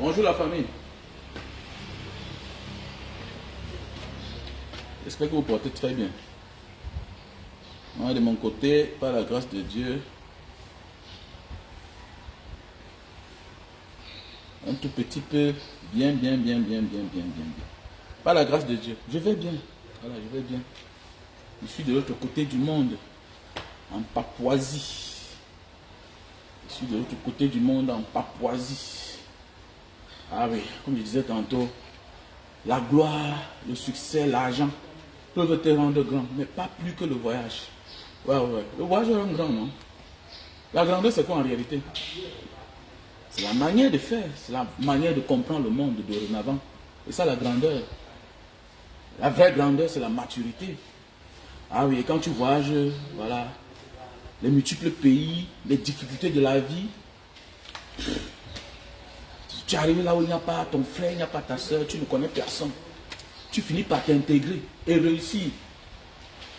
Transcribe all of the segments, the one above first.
Bonjour la famille. J'espère que vous portez très bien. Moi, de mon côté, par la grâce de Dieu, un tout petit peu, bien. Par la grâce de Dieu, je vais bien. Voilà, je vais bien. Je suis de l'autre côté du monde, en Papouasie. Je suis de l'autre côté du monde, en Papouasie. Ah oui, comme je disais tantôt, la gloire, le succès, l'argent peuvent te rendre grand, mais pas plus que le voyage. Ouais. Le voyage rend grand, non? La grandeur, c'est quoi en réalité? C'est la manière de faire, c'est la manière de comprendre le monde dorénavant. Et ça, la grandeur. La vraie grandeur, c'est la maturité. Ah oui, et quand tu voyages, voilà, les multiples pays, les difficultés de la vie, tu arrives là où il n'y a pas ton frère, il n'y a pas ta soeur, tu ne connais personne. Tu finis par t'intégrer et réussir.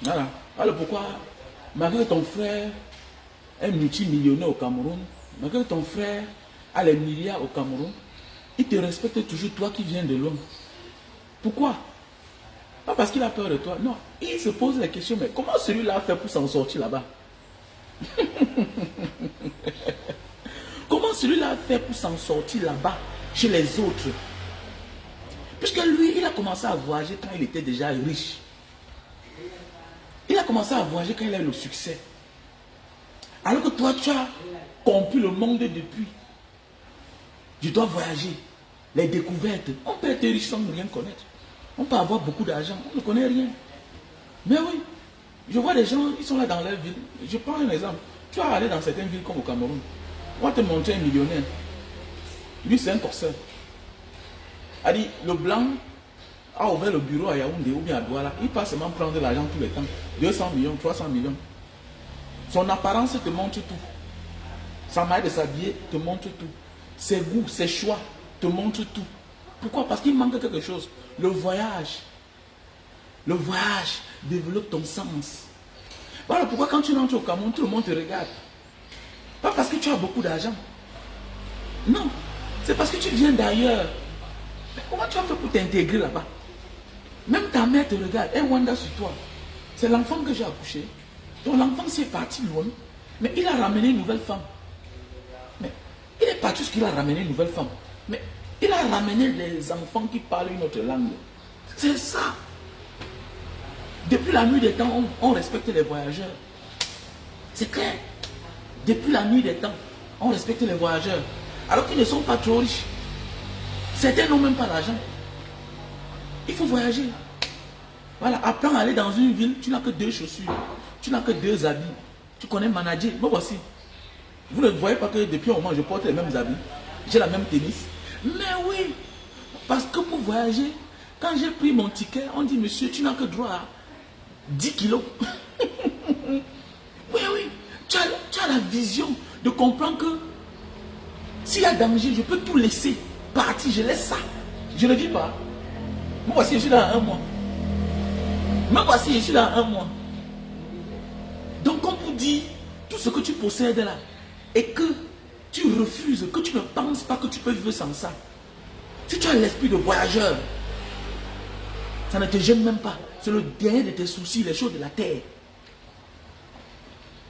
Voilà. Alors pourquoi, malgré ton frère est multimillionnaire au Cameroun, malgré ton frère a les milliards au Cameroun, il te respecte toujours, toi qui viens de loin. Pourquoi? Pas parce qu'il a peur de toi. Non, il se pose la question, mais comment celui-là a fait pour s'en sortir là-bas? Comment celui-là a fait pour s'en sortir là-bas, chez les autres? Puisque lui, il a commencé à voyager quand il était déjà riche. Il a commencé à voyager quand il a eu le succès. Alors que toi, tu as compris le monde depuis. Je dois voyager. Les découvertes. On peut être riche sans rien connaître. On peut avoir beaucoup d'argent. On ne connaît rien. Mais oui, je vois des gens, ils sont là dans leur ville. Je prends un exemple. Tu vas aller dans certaines villes comme au Cameroun. On va te montrer un millionnaire. Lui, c'est un corsaire. A dit, le blanc a ouvert le bureau à Yaoundé ou bien à Douala. Il passe seulement prendre de l'argent tous les temps. 200 millions, 300 millions. Son apparence te montre tout. Sa manière de s'habiller te montre tout. Ses goûts, ses choix te montrent tout. Pourquoi? Parce qu'il manque quelque chose. Le voyage. Le voyage développe ton sens. Voilà pourquoi quand tu rentres au Cameroun, tout le monde te regarde. Pas parce que tu as beaucoup d'argent. Non. C'est parce que tu viens d'ailleurs. Mais comment tu as fait pour t'intégrer là-bas? Même ta mère te regarde. Elle wanda sur toi. C'est l'enfant que j'ai accouché. Donc l'enfant s'est parti loin. Mais il a ramené une nouvelle femme. Mais il est parti parce qu'il a ramené une nouvelle femme. Mais il a ramené les enfants qui parlent une autre langue. C'est ça. Depuis la nuit des temps, on respecte les voyageurs. C'est clair. Depuis la nuit des temps, on respecte les voyageurs. Alors qu'ils ne sont pas trop riches. Certains n'ont même pas l'argent. Il faut voyager. Voilà, apprends à aller dans une ville, tu n'as que 2 chaussures. Tu n'as que 2 habits. Tu connais manager. Moi voici. Vous ne voyez pas que depuis un moment, je porte les mêmes habits. J'ai la même tennis. Mais oui, parce que pour voyager, quand j'ai pris mon ticket, on dit, monsieur, tu n'as que droit à 10 kilos. Oui, tu as la vision de comprendre que s'il y a danger, je peux tout laisser partir, je laisse ça. Je ne vis pas. Moi voici, je suis là 1 mois. Moi voici, je suis là 1 mois. Donc on vous dit, tout ce que tu possèdes là, et que tu refuses, que tu ne penses pas que tu peux vivre sans ça. Si tu as l'esprit de voyageur, ça ne te gêne même pas. C'est le dernier de tes soucis, les choses de la terre.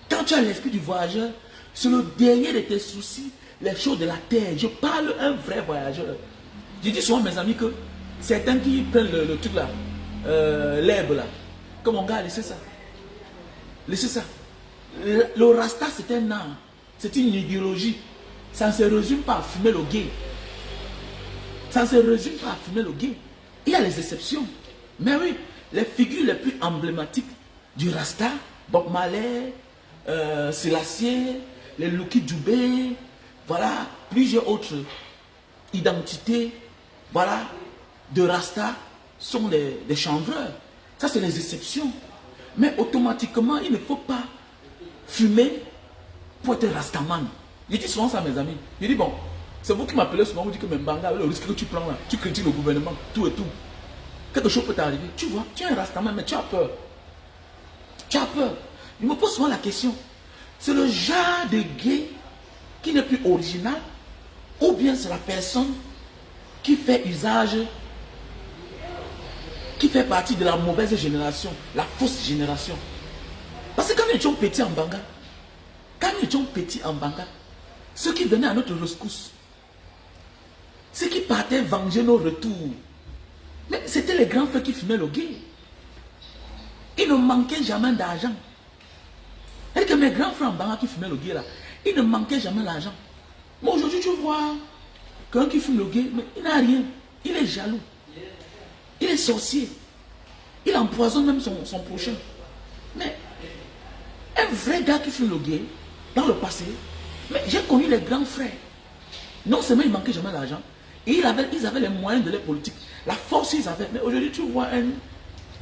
Quand tu as l'esprit du voyageur, c'est le dernier de tes soucis, les choses de la terre. Je parle un vrai voyageur. Je dis souvent à mes amis que certains qui prennent le truc là, l'herbe là, comme mon gars, laissez ça. Laissez ça. Le rasta, c'est un art. C'est une idéologie. Ça ne se résume pas à fumer le gay. Ça ne se résume pas à fumer le gay. Il y a les exceptions. Mais oui, les figures les plus emblématiques du rasta, Bob Marley, Selassie, les Lucky Dubé, voilà, plusieurs autres identités, voilà, de rasta sont des chanvreurs. Ça, c'est les exceptions. Mais automatiquement, il ne faut pas fumer pour être rastaman. Je dis souvent ça à mes amis. Je dis, bon, c'est vous qui m'appelez souvent, vous dites que Mbanga, avec le risque que tu prends là, tu critiques le gouvernement, tout et tout. Quelque chose peut t'arriver. Tu vois, tu es un rastaman, mais tu as peur. Tu as peur. Je me pose souvent la question. C'est le genre de gay qui n'est plus original, ou bien c'est la personne qui fait usage, qui fait partie de la mauvaise génération, la fausse génération. Parce que quand nous étions petits en Banga, ceux qui venaient à notre rescousse, ceux qui partaient venger nos retours, mais c'était les grands frères qui fumaient le gay. Ils ne manquaient jamais d'argent. Et que mes grands frères en Banga qui fumaient le gay là, ils ne manquaient jamais d'argent. Mais aujourd'hui, tu vois, quelqu'un qui fume le gay, mais il n'a rien. Il est jaloux. Il est sorcier. Il empoisonne même son prochain. Mais un vrai gars qui fume le gay, dans le passé, mais j'ai connu les grands frères. Non seulement il manquait jamais d'argent, et ils avaient les moyens de leur politique. La force ils avaient. Mais aujourd'hui, tu vois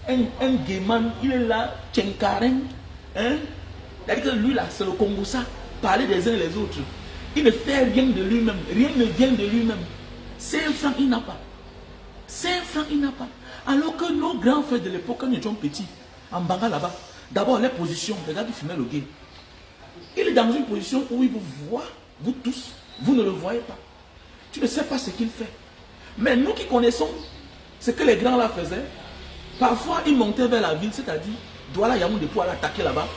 un gayman, il est là, Tchenkaren, hein? C'est-à-dire que lui là, c'est le Congo ça, parler des uns et les autres. Il ne fait rien de lui-même, rien ne vient de lui-même. 5 francs, il n'a pas. 5 francs, il n'a pas. Alors que nos grands frères de l'époque, quand nous étions petits, en Banga là-bas, d'abord les positions, les gars qui fumaient le gay. Il est dans une position où il vous voit, vous tous, vous ne le voyez pas. Tu ne sais pas ce qu'il fait. Mais nous qui connaissons ce que les grands là faisaient, parfois ils montaient vers la ville, c'est-à-dire Douala Yaoundé pour aller attaquer là-bas.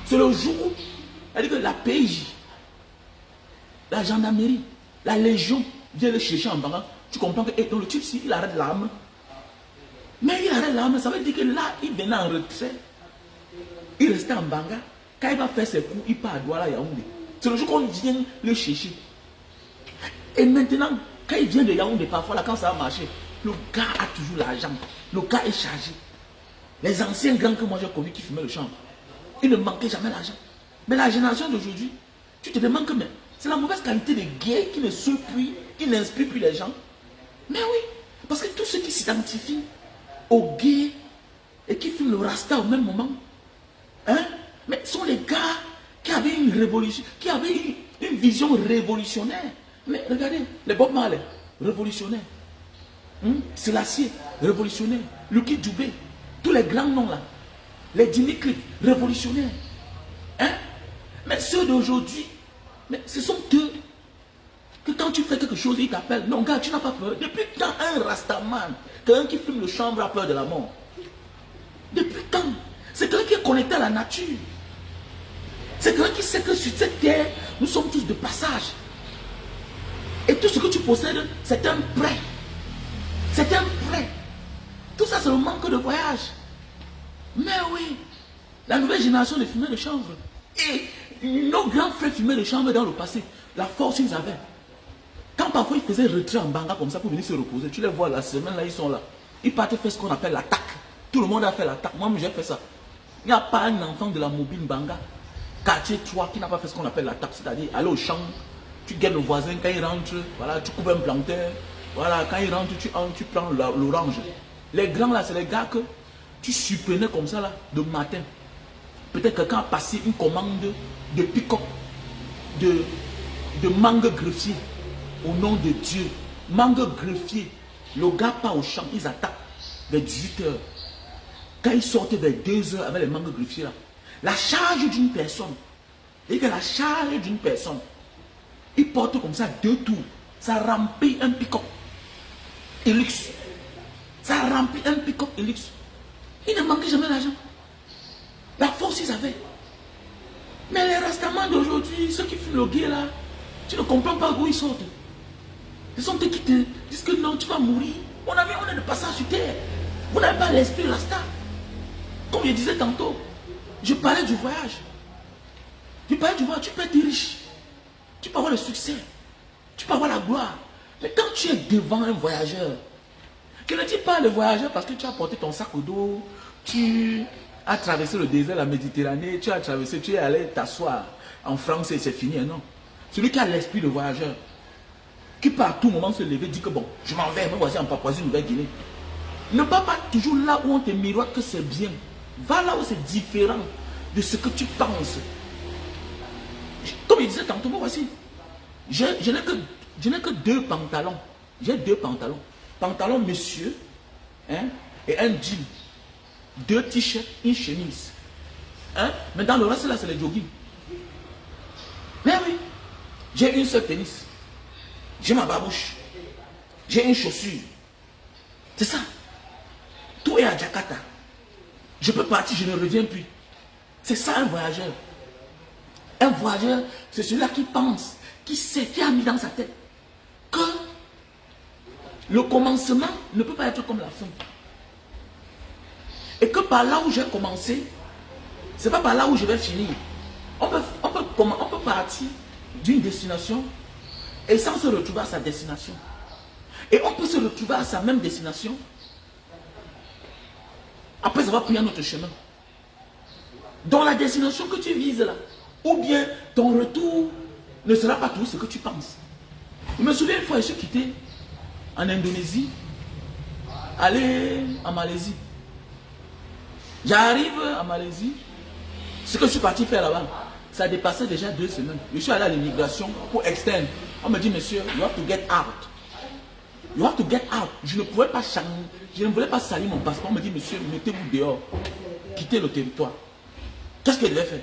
C'est le jour où, c'est-à-dire que la PJ, la gendarmerie, la légion vient le chercher en Banga. Tu comprends que dans le type, si il arrête l'arme, mais il arrête l'arme, ça veut dire que là, il venait en retrait. Il restait en Banga. Quand il va faire ses coups, il part à Douala Yaoundé. C'est le jour qu'on vient le chercher. Et maintenant, quand il vient de Yaoundé, parfois, là, quand ça va marcher, le gars a toujours l'argent. Le gars est chargé. Les anciens grands que moi j'ai connus qui fumaient le chanvre, ils ne manquaient jamais l'argent. Mais la génération d'aujourd'hui, tu te demandes que c'est la mauvaise qualité des gays qui ne surpuit, qui n'inspire plus les gens. Mais oui, parce que tous ceux qui s'identifient aux gays et qui fument le rasta au même moment, hein, mais sont les gars qui avaient une révolution, qui avaient une vision révolutionnaire. Mais regardez, les Bob Marley, révolutionnaire. Selassie, révolutionnaire. Lucky Dubé, tous les grands noms là. Les Jimmy Cliff, révolutionnaires. Hein? Mais ceux d'aujourd'hui, mais ce sont eux que quand tu fais quelque chose, ils t'appellent. Non, gars, tu n'as pas peur. Depuis quand un Rastaman, quelqu'un qui fume le chanvre a peur de la mort? Depuis quand? C'est quelqu'un qui est connecté à la nature. C'est quelqu'un qui sait que sur cette terre, nous sommes tous de passage. Et tout ce que tu possèdes, c'est un prêt. C'est un prêt. Tout ça, c'est le manque de voyage. Mais oui, la nouvelle génération de fumeurs de chanvre. Et nos grands frères fumaient de chanvre dans le passé. La force ils avaient. Quand parfois ils faisaient retrait en Banga comme ça pour venir se reposer, tu les vois la semaine là, ils sont là. Ils partent faire ce qu'on appelle l'attaque. Tout le monde a fait l'attaque. Moi, j'ai fait ça. Il n'y a pas un enfant de la mobile Banga, quartier 3, qui n'a pas fait ce qu'on appelle l'attaque. C'est-à-dire aller au champ, tu guettes le voisin, quand il rentre, voilà, tu coupes un plantain. Voilà, quand il rentre, tu prends l'orange. Les grands là, c'est les gars que tu surprenais comme ça là, de matin. Peut-être quelqu'un a passé une commande de pick-up, de mangue greffier, au nom de Dieu. Mangue greffier, le gars part au champ, ils attaquent vers 18h. Quand ils sortent vers 2h avec les mangues greffiers là, la charge d'une personne, et que la charge d'une personne, ils portent comme ça 2 tours, ça remplit un pick-up. Elix. Ça remplit un pick-up Elix. Il ne manquait jamais d'argent. La force, ils avaient. Mais les rastamans d'aujourd'hui, ceux qui fument le gay là, tu ne comprends pas où ils sortent. Ce sont eux qui te disent que non, tu vas mourir. On est de passage sur terre. Vous n'avez pas l'esprit rasta. Comme je disais tantôt, je parlais du voyage. Je parlais du voyage, tu peux être riche. Tu peux avoir le succès. Tu peux avoir la gloire. Mais quand tu es devant un voyageur, je ne dis pas le voyageur parce que tu as porté ton sac au dos, tu as traversé le désert, la Méditerranée, tu as traversé, tu es allé t'asseoir en France et c'est fini, non. Celui qui a l'esprit de voyageur, qui peut à tout moment se lever, dit que bon, je m'en vais, me voici en Papouasie-Nouvelle-Guinée. Ne va pas toujours là où on te miroite que c'est bien. Va là où c'est différent de ce que tu penses. Comme il disait tantôt, moi voici, je n'ai que 2 pantalons. J'ai 2 pantalons. Pantalon monsieur, hein, et un jean. 2 t-shirts, une chemise. Hein? Mais dans le reste là, c'est les jogging. Mais oui, j'ai une seule tennis. J'ai ma babouche. j'ai une chaussure. C'est ça. Tout est à Jakarta. Je peux partir, je ne reviens plus. C'est ça un voyageur. Un voyageur, c'est celui-là qui pense, qui sait, qui a mis dans sa tête que le commencement ne peut pas être comme la fin. Et que par là où j'ai commencé, c'est pas par là où je vais finir. On peut partir d'une destination et sans se retrouver à sa destination. Et on peut se retrouver à sa même destination après avoir pris un autre chemin. Dans la destination que tu vises là, ou bien ton retour ne sera pas tout ce que tu penses. Je me souviens une fois, je suis quitté en Indonésie, aller en Malaisie. J'arrive en Malaisie, ce que je suis parti faire là-bas, ça dépassait déjà 2 semaines. Je suis allé à l'immigration pour externe. On me dit, monsieur, you have to get out. You have to get out. Je ne pouvais pas changer, je ne voulais pas salir mon passeport. On me dit, monsieur, mettez-vous dehors. Quittez le territoire. Qu'est-ce que je devais faire?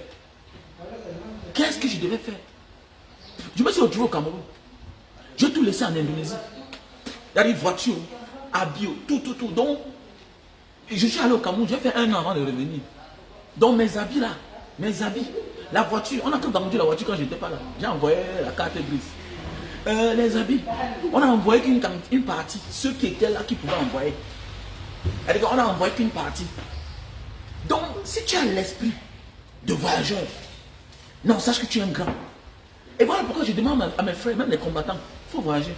Qu'est-ce que je devais faire? Je me suis retrouvé au Cameroun. J'ai tout laissé en Indonésie. Il y a des voitures, habits, tout. Donc, je suis allé au Cameroun, j'ai fait 1 an avant de revenir. Donc mes habits là, la voiture, on a que vendu la voiture quand je n'étais pas là. J'ai envoyé la carte grise. Les habits, on a envoyé qu'une partie, ceux qui étaient là qui pouvaient envoyer. On a envoyé qu'une partie. Donc, si tu as l'esprit de voyageur, non, sache que tu es un grand. Et voilà pourquoi je demande à mes frères, même les combattants, il faut voyager.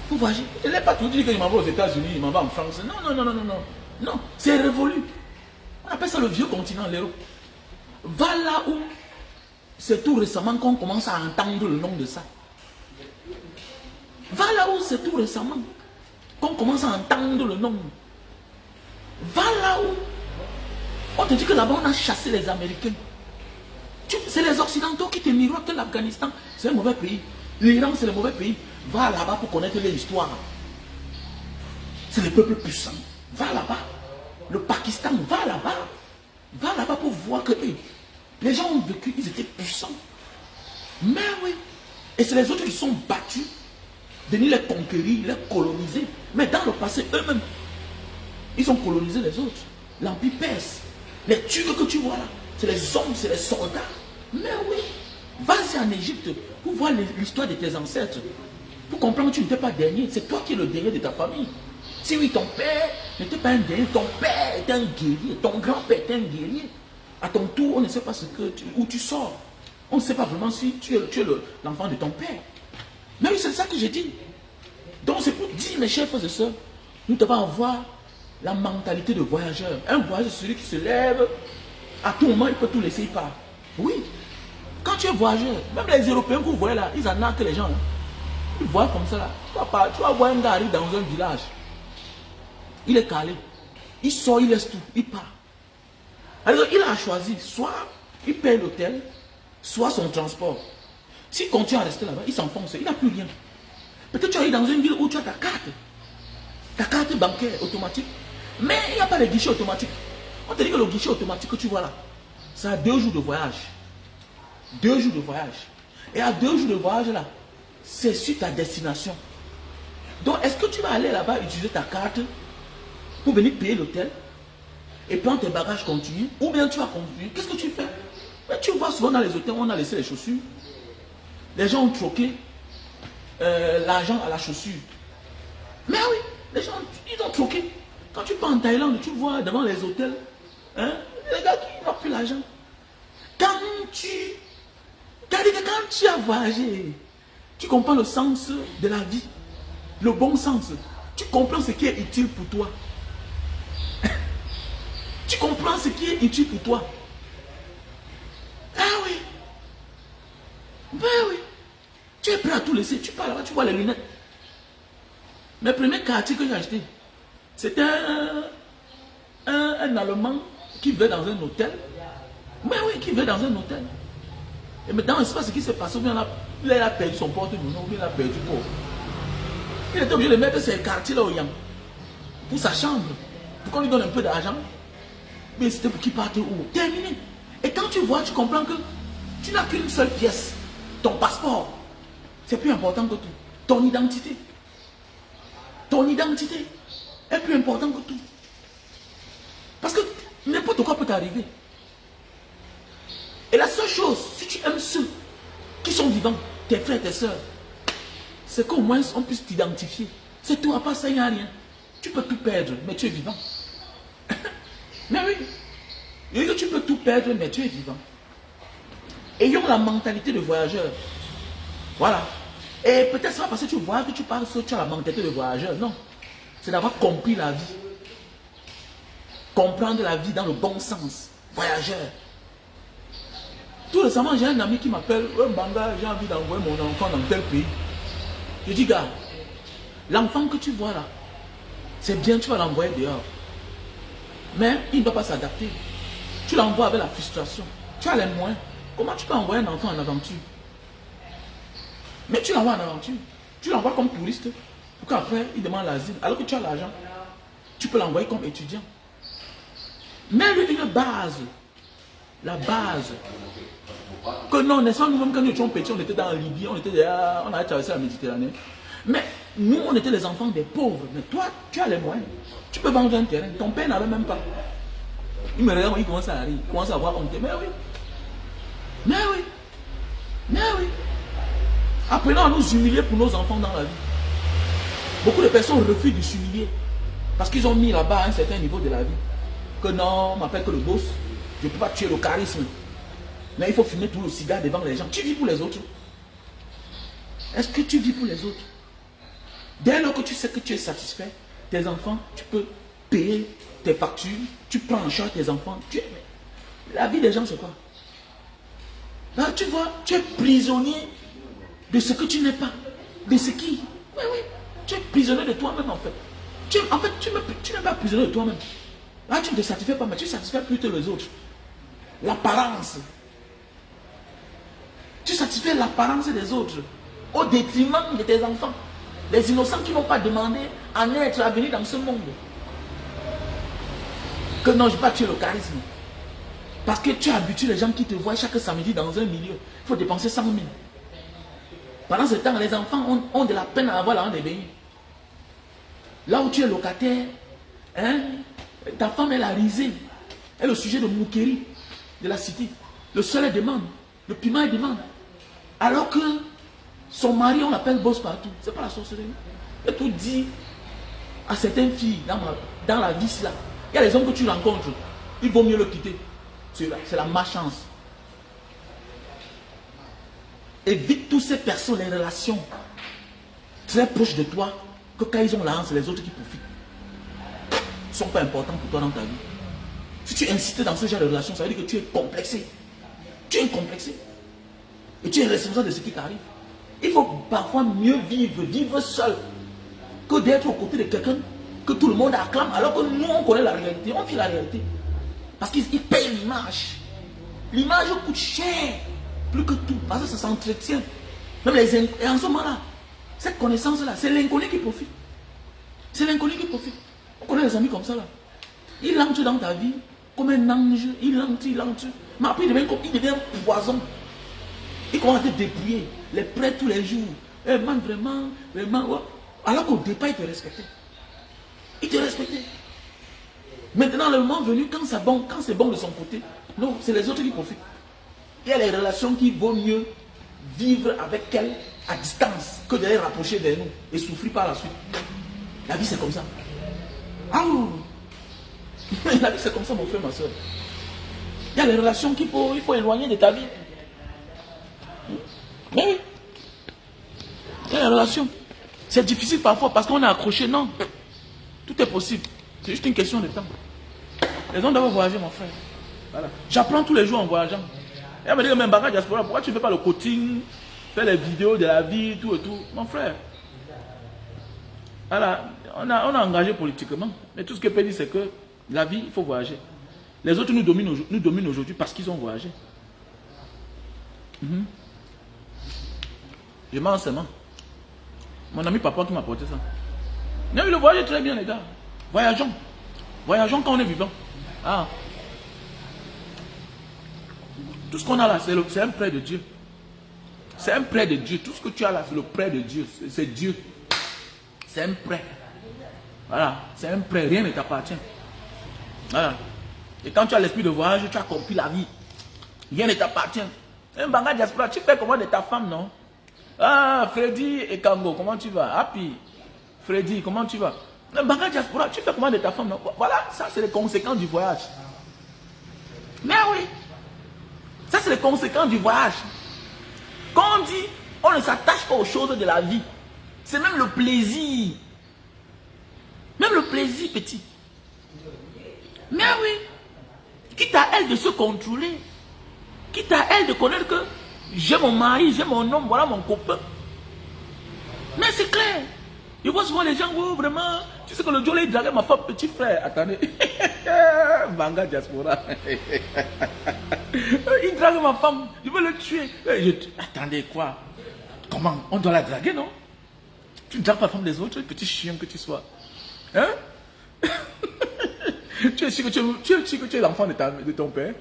Il faut voyager. Je n'ai pas tout dit que je m'en vais aux États-Unis, je m'en vais en France. Non, c'est révolu. On appelle ça le vieux continent, l'Europe. Va là où c'est tout récemment qu'on commence à entendre le nom de ça. Va là où c'est tout récemment qu'on commence à entendre le nom. Va là où on te dit que là-bas on a chassé les Américains. C'est les Occidentaux qui te miroitent que l'Afghanistan c'est un mauvais pays. L'Iran c'est le mauvais pays. Va là-bas pour connaître l'histoire. C'est les peuples puissants. Va là-bas. Le Pakistan, va là-bas. Va là-bas pour voir que les gens ont vécu, ils étaient puissants. Mais oui. Et c'est les autres qui sont battus, venir les conquérir, les coloniser. Mais dans le passé, eux-mêmes, ils ont colonisé les autres. L'Empire perse. Les Turcs que tu vois là, c'est les hommes, c'est les soldats. Mais oui. Vas-y en Égypte pour voir l'histoire de tes ancêtres. Pour comprendre que tu n'étais pas dernier. C'est toi qui es le dernier de ta famille. Si oui, ton père n'était pas un guerrier, ton père était un guerrier, ton grand-père était un guerrier. À ton tour, on ne sait pas où tu sors. On ne sait pas vraiment si tu es l'enfant de ton père. Mais oui, c'est ça que j'ai dit. Donc c'est pour dire, mes chers frères et sœurs, nous devons avoir la mentalité de voyageur. Un voyageur, c'est celui qui se lève, à tout moment, il peut tout laisser, il part. Oui. Quand tu es voyageur, même les Européens que vous voyez là, ils en ont que les gens là. Ils voient comme ça là. Tu vas voir un gars arriver dans un village. Il est calé. Il sort, il laisse tout. Il part. Alors, il a choisi soit il paye l'hôtel, soit son transport. S'il continue à rester là-bas, il s'enfonce. Il n'a plus rien. Peut-être tu arrives dans une ville où tu as ta carte bancaire automatique. Mais il n'y a pas de guichet automatique. On te dit que le guichet automatique que tu vois là, ça a 2 jours de voyage. 2 jours de voyage. Et à 2 jours de voyage là, c'est sur ta destination. Donc, est-ce que tu vas aller là-bas utiliser ta carte pour venir payer l'hôtel et prendre tes bagages continuer, ou bien tu vas continuer? Qu'est-ce que tu fais? Mais tu vois souvent dans les hôtels, on a laissé les chaussures. Les gens ont troqué l'argent à la chaussure. Mais oui, les gens, ils ont troqué. Quand tu pars en Thaïlande, tu vois devant les hôtels, hein, les gars qui n'ont plus l'argent. Quand tu as voyagé, tu comprends le sens de la vie, le bon sens. Tu comprends ce qui est utile pour toi. Tu comprends ce qui est utile pour toi. Ah oui. Ben oui. Tu es prêt à tout laisser. Tu pars là-bas, tu vois les lunettes. Mes premiers quartiers que j'ai achetés, c'était un Allemand qui vivait dans un hôtel. Mais oui, qui vivait dans un hôtel. Et maintenant, je ne sais pas ce qui s'est passé. Il a perdu son porte-monnaie, ou bien il a perdu quoi. Il était obligé de mettre ses quartiers là au Yang pour sa chambre. Pour qu'on lui donne un peu d'argent. Mais c'était pour qu'il parte où? Terminé. Et quand tu vois, tu comprends que tu n'as qu'une seule pièce. Ton passeport. C'est plus important que tout. Ton identité. Ton identité est plus importante que tout. Parce que n'importe quoi peut t'arriver. Et la seule chose, si tu aimes ceux qui sont vivants, tes frères, tes soeurs, c'est qu'au moins on puisse t'identifier. C'est tout, à part ça, il n'y a rien. Tu peux tout perdre, mais tu es vivant. Mais oui. Il dit que tu peux tout perdre, mais tu es vivant. Ayons la mentalité de voyageur. Voilà. Et peut-être c'est pas parce que tu vois que tu parles que tu as la mentalité de voyageur. Non. C'est d'avoir compris la vie. Comprendre la vie dans le bon sens. Voyageur. Tout récemment, j'ai un ami qui m'appelle. Oh, Banga, j'ai envie d'envoyer mon enfant dans tel pays. Je dis, gars, l'enfant que tu vois là, c'est bien, tu vas l'envoyer dehors. Mais il ne doit pas s'adapter. Tu l'envoies avec la frustration. Tu as les moyens. Comment tu peux envoyer un enfant en aventure? Mais tu l'envoies en aventure. Tu l'envoies comme touriste. Pour qu'après, il demande l'asile. Alors que tu as l'argent, tu peux l'envoyer comme étudiant. Mets-lui une base. La base. Que non, n'est-ce pas, nous-mêmes, quand nous étions petits, on était dans la Libye, on a traversé la Méditerranée. Mais nous, on était les enfants des pauvres. Mais toi, tu as les moyens. Tu peux vendre un terrain. Ton père n'avait même pas. Il me regarde, il commence à rire. Il commence à avoir honte. Mais oui. Mais oui. Mais oui. Apprenons à nous humilier pour nos enfants dans la vie. Beaucoup de personnes refusent de s'humilier. Parce qu'ils ont mis là-bas un certain niveau de la vie. Que non, on m'appelle que le boss. Je ne peux pas tuer le charisme. Mais il faut fumer tout le cigare devant les gens. Tu vis pour les autres. Est-ce que tu vis pour les autres? Dès lors que tu sais que tu es satisfait, tes enfants, tu peux payer tes factures, tu prends en charge tes enfants. La vie des gens, c'est quoi? Là, tu vois, tu es prisonnier de ce que tu n'es pas. De ce qui? Oui, oui. Tu es prisonnier de toi-même, en fait. Tu n'es pas prisonnier de toi-même. Là, tu ne te satisfais pas, mais tu satisfais plutôt les autres. L'apparence. Tu satisfais l'apparence des autres au détriment de tes enfants. Les innocents qui n'ont pas demandé à naître, à venir dans ce monde. Que non, je ne vais pas tuer le charisme. Parce que tu habitues les gens qui te voient chaque samedi dans un milieu. Il faut dépenser 100 000. Pendant ce temps, les enfants ont de la peine à avoir la honte de venir. Là où tu es locataire, hein, ta femme, elle a risé. Elle est le sujet de moquerie de la cité. Le soleil demande, le piment demande. Alors que son mari, on l'appelle boss partout. C'est pas la sorcellerie. Et tout dit à certaines filles dans la vie là. Il y a les hommes que tu rencontres, il vaut mieux le quitter. C'est la malchance. Évite toutes ces personnes, les relations très proches de toi, que quand ils ont la honte, c'est les autres qui profitent. Ils ne sont pas importants pour toi dans ta vie. Si tu insistes dans ce genre de relation, ça veut dire que tu es complexé. Tu es complexé. Et tu es responsable de ce qui t'arrive. Il faut parfois mieux vivre seul, que d'être aux côtés de quelqu'un que tout le monde acclame, alors que nous, on connaît la réalité, on vit la réalité. Parce qu'ils payent l'image. L'image coûte cher, plus que tout, parce que ça s'entretient. Même et en ce moment-là, cette connaissance-là, c'est l'inconnu qui profite. C'est l'inconnu qui profite. On connaît des amis comme ça, là. Il entre dans ta vie comme un ange, il entre. Mais après, il devient un poison. Il commence à te dépouiller, les prêts tous les jours. Eh, man, vraiment. Ouais. Alors qu'au départ, il te respectait. Il te respectait. Maintenant, le moment venu, quand c'est bon de son côté, non, c'est les autres qui profitent. Il y a les relations qui vaut mieux vivre avec elles à distance que de les rapprocher de nous et souffrir par la suite. La vie, c'est comme ça. Ah oui. La vie, c'est comme ça, mon frère, ma soeur. Il y a les relations qu'il faut éloigner de ta vie. Mais oui. Il y a les relations. C'est difficile parfois parce qu'on est accroché. Non. Tout est possible. C'est juste une question de temps. Les gens doivent voyager, mon frère. Voilà. J'apprends tous les jours en voyageant. Et elle me dit, mais Mbaka Diaspora, pourquoi tu ne fais pas le coaching, faire les vidéos de la vie, tout et tout? Mon frère. Voilà. On a engagé politiquement. Mais tout ce que je peux dire, c'est que la vie, il faut voyager. Les autres nous dominent aujourd'hui parce qu'ils ont voyagé. Je mens seulement. Mon ami papa qui m'a apporté ça. Mais oui, le voyage est très bien, les gars. Voyageons. Voyageons quand on est vivant. Ah. Tout ce qu'on a là, c'est un prêt de Dieu. C'est un prêt de Dieu. Tout ce que tu as là, c'est le prêt de Dieu. C'est Dieu. C'est un prêt. Voilà, c'est un prêt, rien ne t'appartient. Voilà. Et quand tu as l'esprit de voyage, tu as compris la vie. Rien ne t'appartient. Un Banga Diaspora, tu fais comment de ta femme, non? Ah, Freddy et Kango, comment tu vas? Happy. Freddy, comment tu vas? Un Banga Diaspora, tu fais comment de ta femme, non? Voilà, ça c'est les conséquences du voyage. Mais oui, ça c'est les conséquences du voyage. Quand on dit, on ne s'attache pas aux choses de la vie. C'est même le plaisir. Même le plaisir, petit. Mais oui, quitte à elle de se contrôler, quitte à elle de connaître que j'ai mon mari, j'ai mon homme, voilà mon copain. Mais c'est clair. Je vois souvent les gens, oh, vraiment, tu sais que le Dieu, il draguait ma femme, petit frère. Attendez. Banga Diaspora. Il drague ma femme, je veux le tuer. Attendez, quoi? Comment? On doit la draguer, non? Tu ne dragues pas la femme des autres, petit chien que tu sois. Hein? Tu es sûr que tu es l'enfant de ton père?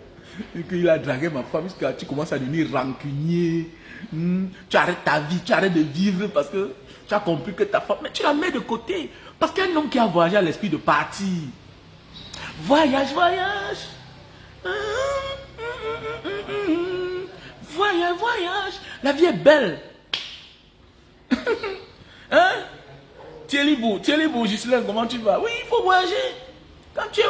Et qu'il a dragué ma femme, jusqu'à tu commences à devenir rancunier. Tu arrêtes ta vie, tu arrêtes de vivre parce que tu as compris que ta femme... Mais tu la mets de côté. Parce qu'un homme qui a voyagé à l'esprit de partir. Voyage, voyage. Voyage, voyage. La vie est belle. Hein? Thierry Bou, Ghislain, comment tu vas? Oui, il faut voyager. Quand tu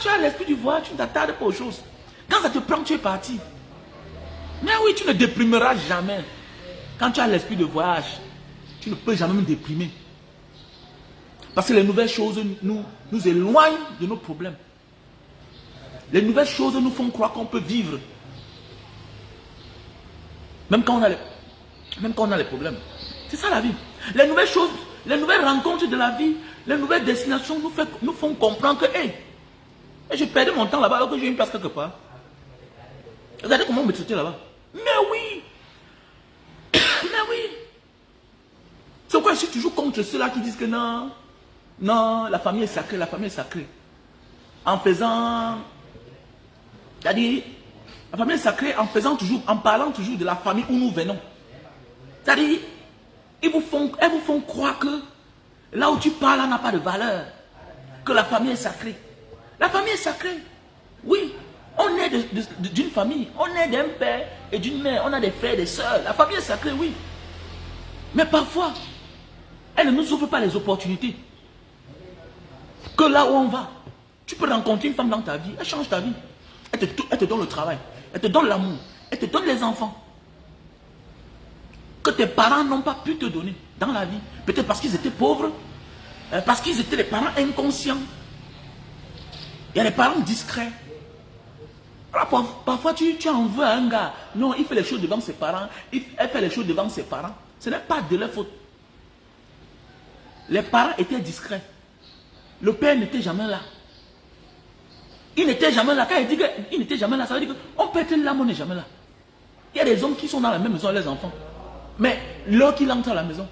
as l'esprit du voyage, tu ne t'attardes pas aux choses. Quand ça te prend, tu es parti. Mais oui, tu ne déprimeras jamais. Quand tu as l'esprit de voyage, tu ne peux jamais me déprimer. Parce que les nouvelles choses nous éloignent de nos problèmes. Les nouvelles choses nous font croire qu'on peut vivre. Même quand on a les problèmes. C'est ça la vie. Les nouvelles choses, les nouvelles rencontres de la vie, les nouvelles destinations nous font comprendre que, hey, je perdais mon temps là-bas alors que j'ai une place quelque part. Regardez comment on me traitait là-bas. Mais oui. Mais oui. C'est pourquoi je suis toujours contre ceux-là qui disent que non, la famille est sacrée, la famille est sacrée. En faisant, c'est-à-dire, la famille est sacrée en parlant toujours de la famille où nous venons. C'est-à-dire, elles vous font croire que là où tu parles, n'a pas de valeur. Que la famille est sacrée. La famille est sacrée. Oui, on est d'une famille. On est d'un père et d'une mère. On a des frères et des sœurs. La famille est sacrée, oui. Mais parfois, elle ne nous ouvre pas les opportunités. Que là où on va, tu peux rencontrer une femme dans ta vie. Elle change ta vie. Elle te donne le travail. Elle te donne l'amour. Elle te donne les enfants. Que tes parents n'ont pas pu te donner dans la vie. Peut-être parce qu'ils étaient pauvres. Parce qu'ils étaient des parents inconscients. Il y a des parents discrets. Alors, parfois, tu en veux à un gars. Non, il fait les choses devant ses parents. Elle fait les choses devant ses parents. Ce n'est pas de leur faute. Les parents étaient discrets. Le père n'était jamais là. Il n'était jamais là. Quand il dit qu'il n'était jamais là, ça veut dire qu'on peut être là, mais on n'est jamais là. Il y a des hommes qui sont dans la même maison, les enfants. Mais l'heure qu'il entre à la maison,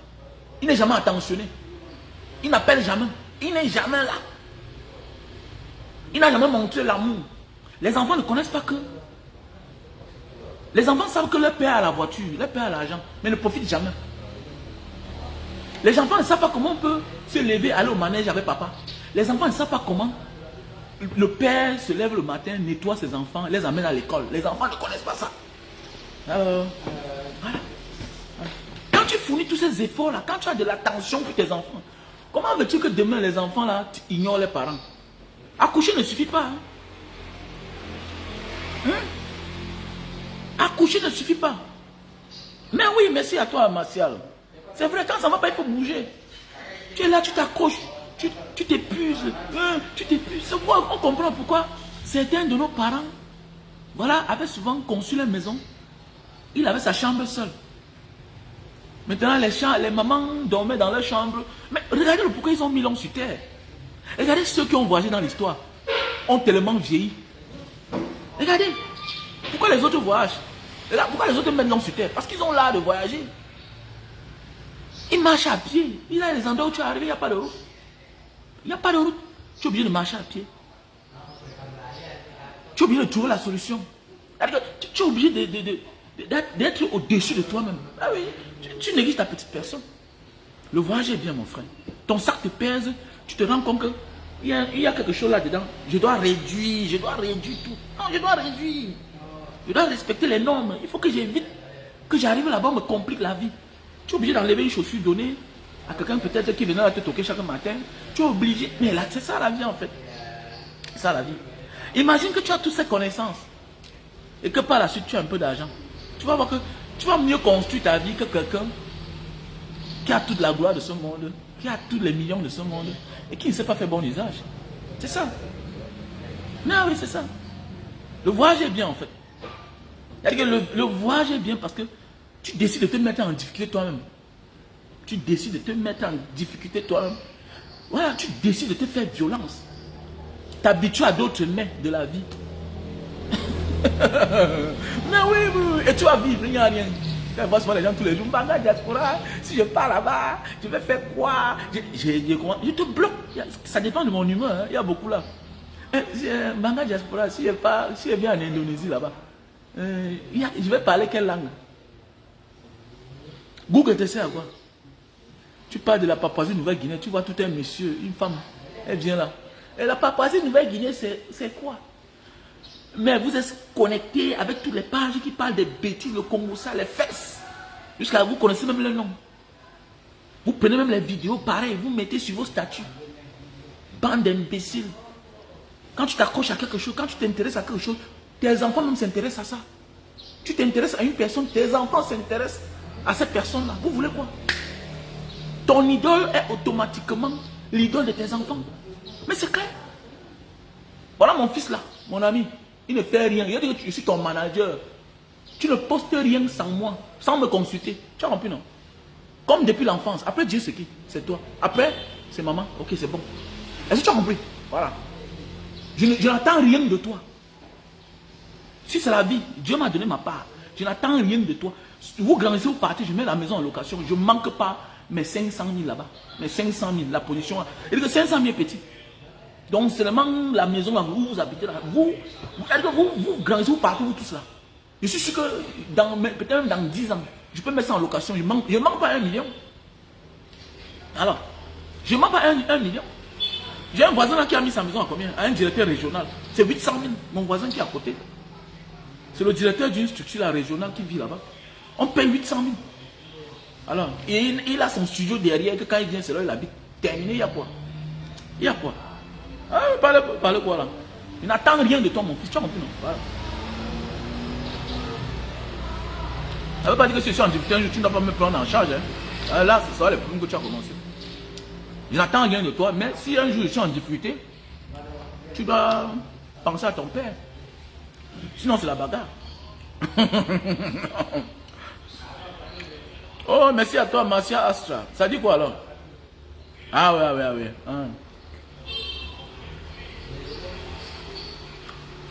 il n'est jamais attentionné. Il n'appelle jamais. Il n'est jamais là. Il n'a jamais montré l'amour. Les enfants ne connaissent pas que. Les enfants savent que leur père a la voiture, leur père a l'argent, mais ne profitent jamais. Les enfants ne savent pas comment on peut se lever, aller au manège avec papa. Les enfants ne savent pas comment le père se lève le matin, nettoie ses enfants, les amène à l'école. Les enfants ne connaissent pas ça. Alors, voilà. Quand tu fournis tous ces efforts-là, quand tu as de l'attention pour tes enfants, comment veux-tu que demain les enfants là ignorent les parents? Accoucher ne suffit pas. Accoucher ne suffit pas. Mais oui, merci à toi, Martial. C'est vrai, quand ça ne va pas, il faut bouger. Tu es là, tu t'accroches, tu t'épuises. Tu t'épuises. On comprend pourquoi certains de nos parents, voilà, avaient souvent conçu leur maison. Il avait sa chambre seule. Maintenant, les mamans dormaient dans leur chambre. Mais regardez pourquoi ils ont mis l'homme sur terre. Regardez ceux qui ont voyagé dans l'histoire. Ont tellement vieilli. Regardez. Pourquoi les autres voyagent? Pourquoi les autres mettent l'homme sur terre? Parce qu'ils ont l'art de voyager. Ils marchent à pied. Il y a des endroits où tu arrives, il n'y a pas de route. Il n'y a pas de route. Tu es obligé de marcher à pied. Tu es obligé de trouver la solution. Tu es obligé d'être au-dessus de toi-même. Ah oui, tu négliges ta petite personne. Le voyage est bien, mon frère. ton sac te pèse, tu te rends compte qu'il y a quelque chose là-dedans. Je dois réduire tout. Non, je dois réduire. Je dois respecter les normes. Il faut que j'évite que j'arrive là-bas, on me complique la vie. Tu es obligé d'enlever une chaussure donnée à quelqu'un peut-être qui venait te toquer chaque matin. Tu es obligé. Mais là, c'est ça la vie en fait. C'est ça la vie. Imagine que tu as toutes ces connaissances et que par la suite tu as un peu d'argent. Tu vas voir que tu vas mieux construire ta vie que quelqu'un qui a toute la gloire de ce monde, qui a tous les millions de ce monde et qui ne sait pas faire bon usage. C'est ça. Non, oui, c'est ça. Le voyage est bien en fait. C'est-à-dire que le voyage est bien parce que tu décides de te mettre en difficulté toi-même. Tu décides de te mettre en difficulté toi-même. Voilà, tu décides de te faire violence. T'habitues à d'autres mains de la vie. Mais oui, oui, et tu vas vivre, il n'y a rien. Quand je vois souvent les gens tous les jours, Mbanga diaspora, si je pars là-bas, je vais faire quoi? Je te bloque. Ça dépend de mon humeur, hein. Il y a beaucoup là. Mbanga diaspora, si je viens en Indonésie là-bas, je vais parler quelle langue? Google te sert à quoi? Tu parles de la Papouasie-Nouvelle-Guinée, tu vois tout un monsieur, une femme, elle vient là. Et la Papouasie-Nouvelle-Guinée, c'est quoi? Mais vous êtes connecté avec toutes les pages qui parlent des bêtises, le Congo, ça, les fesses. Jusqu'à vous connaissez même le nom. Vous prenez même les vidéos, pareil, vous mettez sur vos statuts. Bande d'imbéciles. Quand tu t'accroches à quelque chose, quand tu t'intéresses à quelque chose, tes enfants même s'intéressent à ça. Tu t'intéresses à une personne, tes enfants s'intéressent à cette personne-là. Vous voulez quoi? Ton idole est automatiquement l'idole de tes enfants. Mais c'est clair. Voilà mon fils là, mon ami. Il ne fait rien. Il dit que je suis ton manager. Tu ne postes rien sans moi, sans me consulter. Tu as compris, non? Comme depuis l'enfance. Après Dieu, c'est qui? C'est toi. Après, c'est maman. Ok, c'est bon. Est-ce que tu as compris? Voilà. Je n'attends rien de toi. Si c'est la vie, Dieu m'a donné ma part. Je n'attends rien de toi. Vous grandissez, vous partez, je mets la maison en location. Je ne manque pas mes 500 000 là-bas. Mes 500 000, la position là. Et que 500 000 est petit. Donc seulement la maison là, vous habitez là. Vous grandissez, vous partez, vous tous là. Je suis sûr que peut-être même dans 10 ans, je peux mettre ça en location. Je ne manque pas 1 million. Alors, je ne manque pas 1 million. J'ai un voisin là qui a mis sa maison à combien? À un directeur régional. C'est 800 000. Mon voisin qui est à côté. C'est le directeur d'une structure là, régionale qui vit là-bas. On paye 800 000. Alors, il a son studio derrière que quand il vient, c'est là il habite. Terminé, il y a quoi? Il y a quoi? Ah, parle quoi là? Je n'attends rien de toi, mon fils. Tu as compris, non? Voilà. Ça ne veut pas dire que si je suis en difficulté un jour, tu ne dois pas me prendre en charge. Hein. Là, ce sera le problème que tu as commencé. Je n'attends rien de toi, mais si un jour je suis en difficulté, tu dois penser à ton père. Sinon, c'est la bagarre. Oh, merci à toi, Marcia Astra. Ça dit quoi alors? Ah ouais.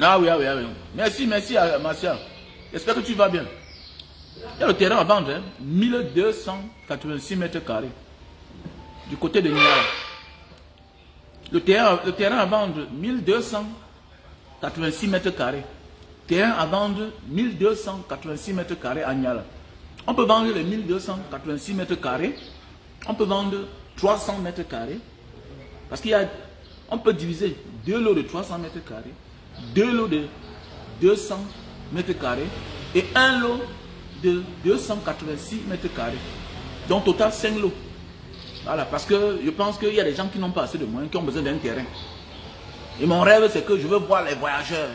Ah oui. Merci à Marcia. J'espère que tu vas bien. Il y a le terrain à vendre, hein? 1286 mètres carrés. Du côté de Niala. Le terrain à vendre, 1286 mètres carrés. Terrain à vendre, 1286 mètres carrés à Niala. On peut vendre les 1286 mètres carrés. On peut vendre 300 mètres carrés. Parce qu'il y a, on peut diviser 2 lots de 300 mètres carrés, 2 lots de 200 mètres carrés et un lot de 286 mètres carrés. Donc total 5 lots. Voilà, parce que je pense qu'il y a des gens qui n'ont pas assez de moyens, qui ont besoin d'un terrain. Et mon rêve, c'est que je veux voir les voyageurs.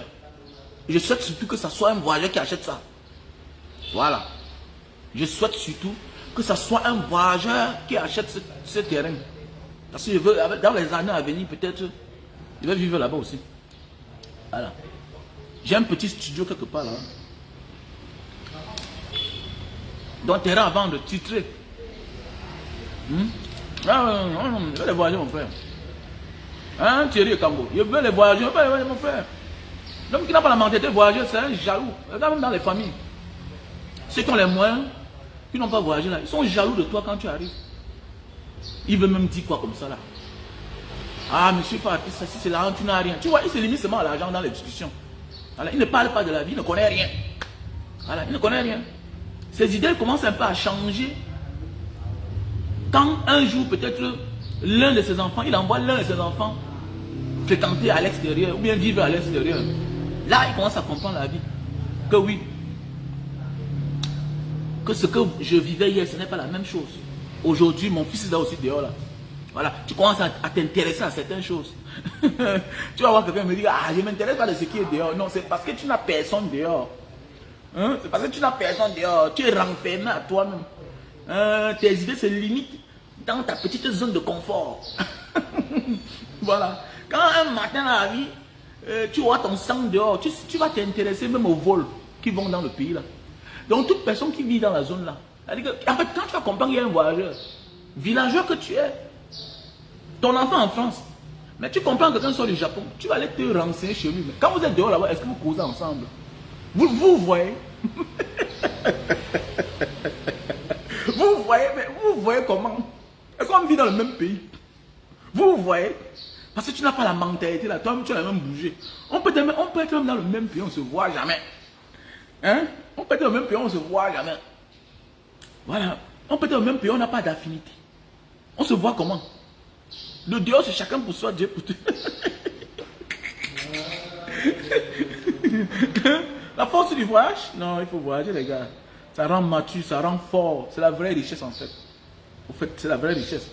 Et je souhaite surtout que ce soit un voyageur qui achète ça. Voilà. Je souhaite surtout que ce soit un voyageur qui achète ce terrain. Parce que je veux, dans les années à venir, peut-être, je vais vivre là-bas aussi. Voilà. J'ai un petit studio quelque part là. Donc, terrain à vendre, titré. Je veux les voyager, mon frère. Hein, Thierry et Kango. Je veux les voyager, mon frère. L'homme qui n'a pas la mentalité de voyager, c'est un jaloux. Regarde même dans les familles. Ceux qui ont les moyens, qui n'ont pas voyagé là, ils sont jaloux de toi quand tu arrives. Ils veulent même dire quoi comme ça là? Ah, monsieur Fatih, ça c'est l'argent, tu n'as rien. Tu vois, il se limite seulement à l'argent dans les discussions. Voilà, il ne parle pas de la vie, il ne connaît rien. Voilà, il ne connaît rien. Ses idées commencent un peu à changer. Quand un jour, peut-être, l'un de ses enfants, il envoie l'un de ses enfants fréquenter à l'extérieur, ou bien vivre à l'extérieur. Là, il commence à comprendre la vie. Que oui, que ce que je vivais hier, ce n'est pas la même chose. Aujourd'hui, mon fils est là aussi dehors là. Voilà, tu commences à t'intéresser à certaines choses. Tu vas voir quelqu'un me dire, ah, je ne m'intéresse pas de ce qui est dehors. Non, c'est parce que tu n'as personne dehors. Hein? C'est parce que tu n'as personne dehors. Tu es renfermé à toi-même. Tes idées se limitent dans ta petite zone de confort. Voilà. Quand un matin arrive, tu vois ton sang dehors, tu vas t'intéresser même aux vols qui vont dans le pays là. Donc toute personne qui vit dans la zone là, en fait, quand tu vas comprendre qu'il y a un voyageur, villageois que tu es, ton enfant en France, mais tu comprends que quelqu'un sort du Japon, tu vas aller te renseigner chez lui. Mais quand vous êtes dehors là-bas, est-ce que vous causez ensemble? Vous voyez? Vous voyez comment? Est-ce qu'on vit dans le même pays? Vous voyez? Parce que tu n'as pas la mentalité là, toi-même tu as même bougé. On peut être même dans le même pays, on ne se voit jamais. Hein? On peut être dans le même pays, on ne se voit jamais. Voilà. On peut être dans le même pays, on n'a pas d'affinité. On se voit comment? Le dehors, c'est chacun pour soi, Dieu pour tout. La force du voyage? Non, il faut voyager, les gars. Ça rend mature, ça rend fort. C'est la vraie richesse, en fait. Au fait, c'est la vraie richesse.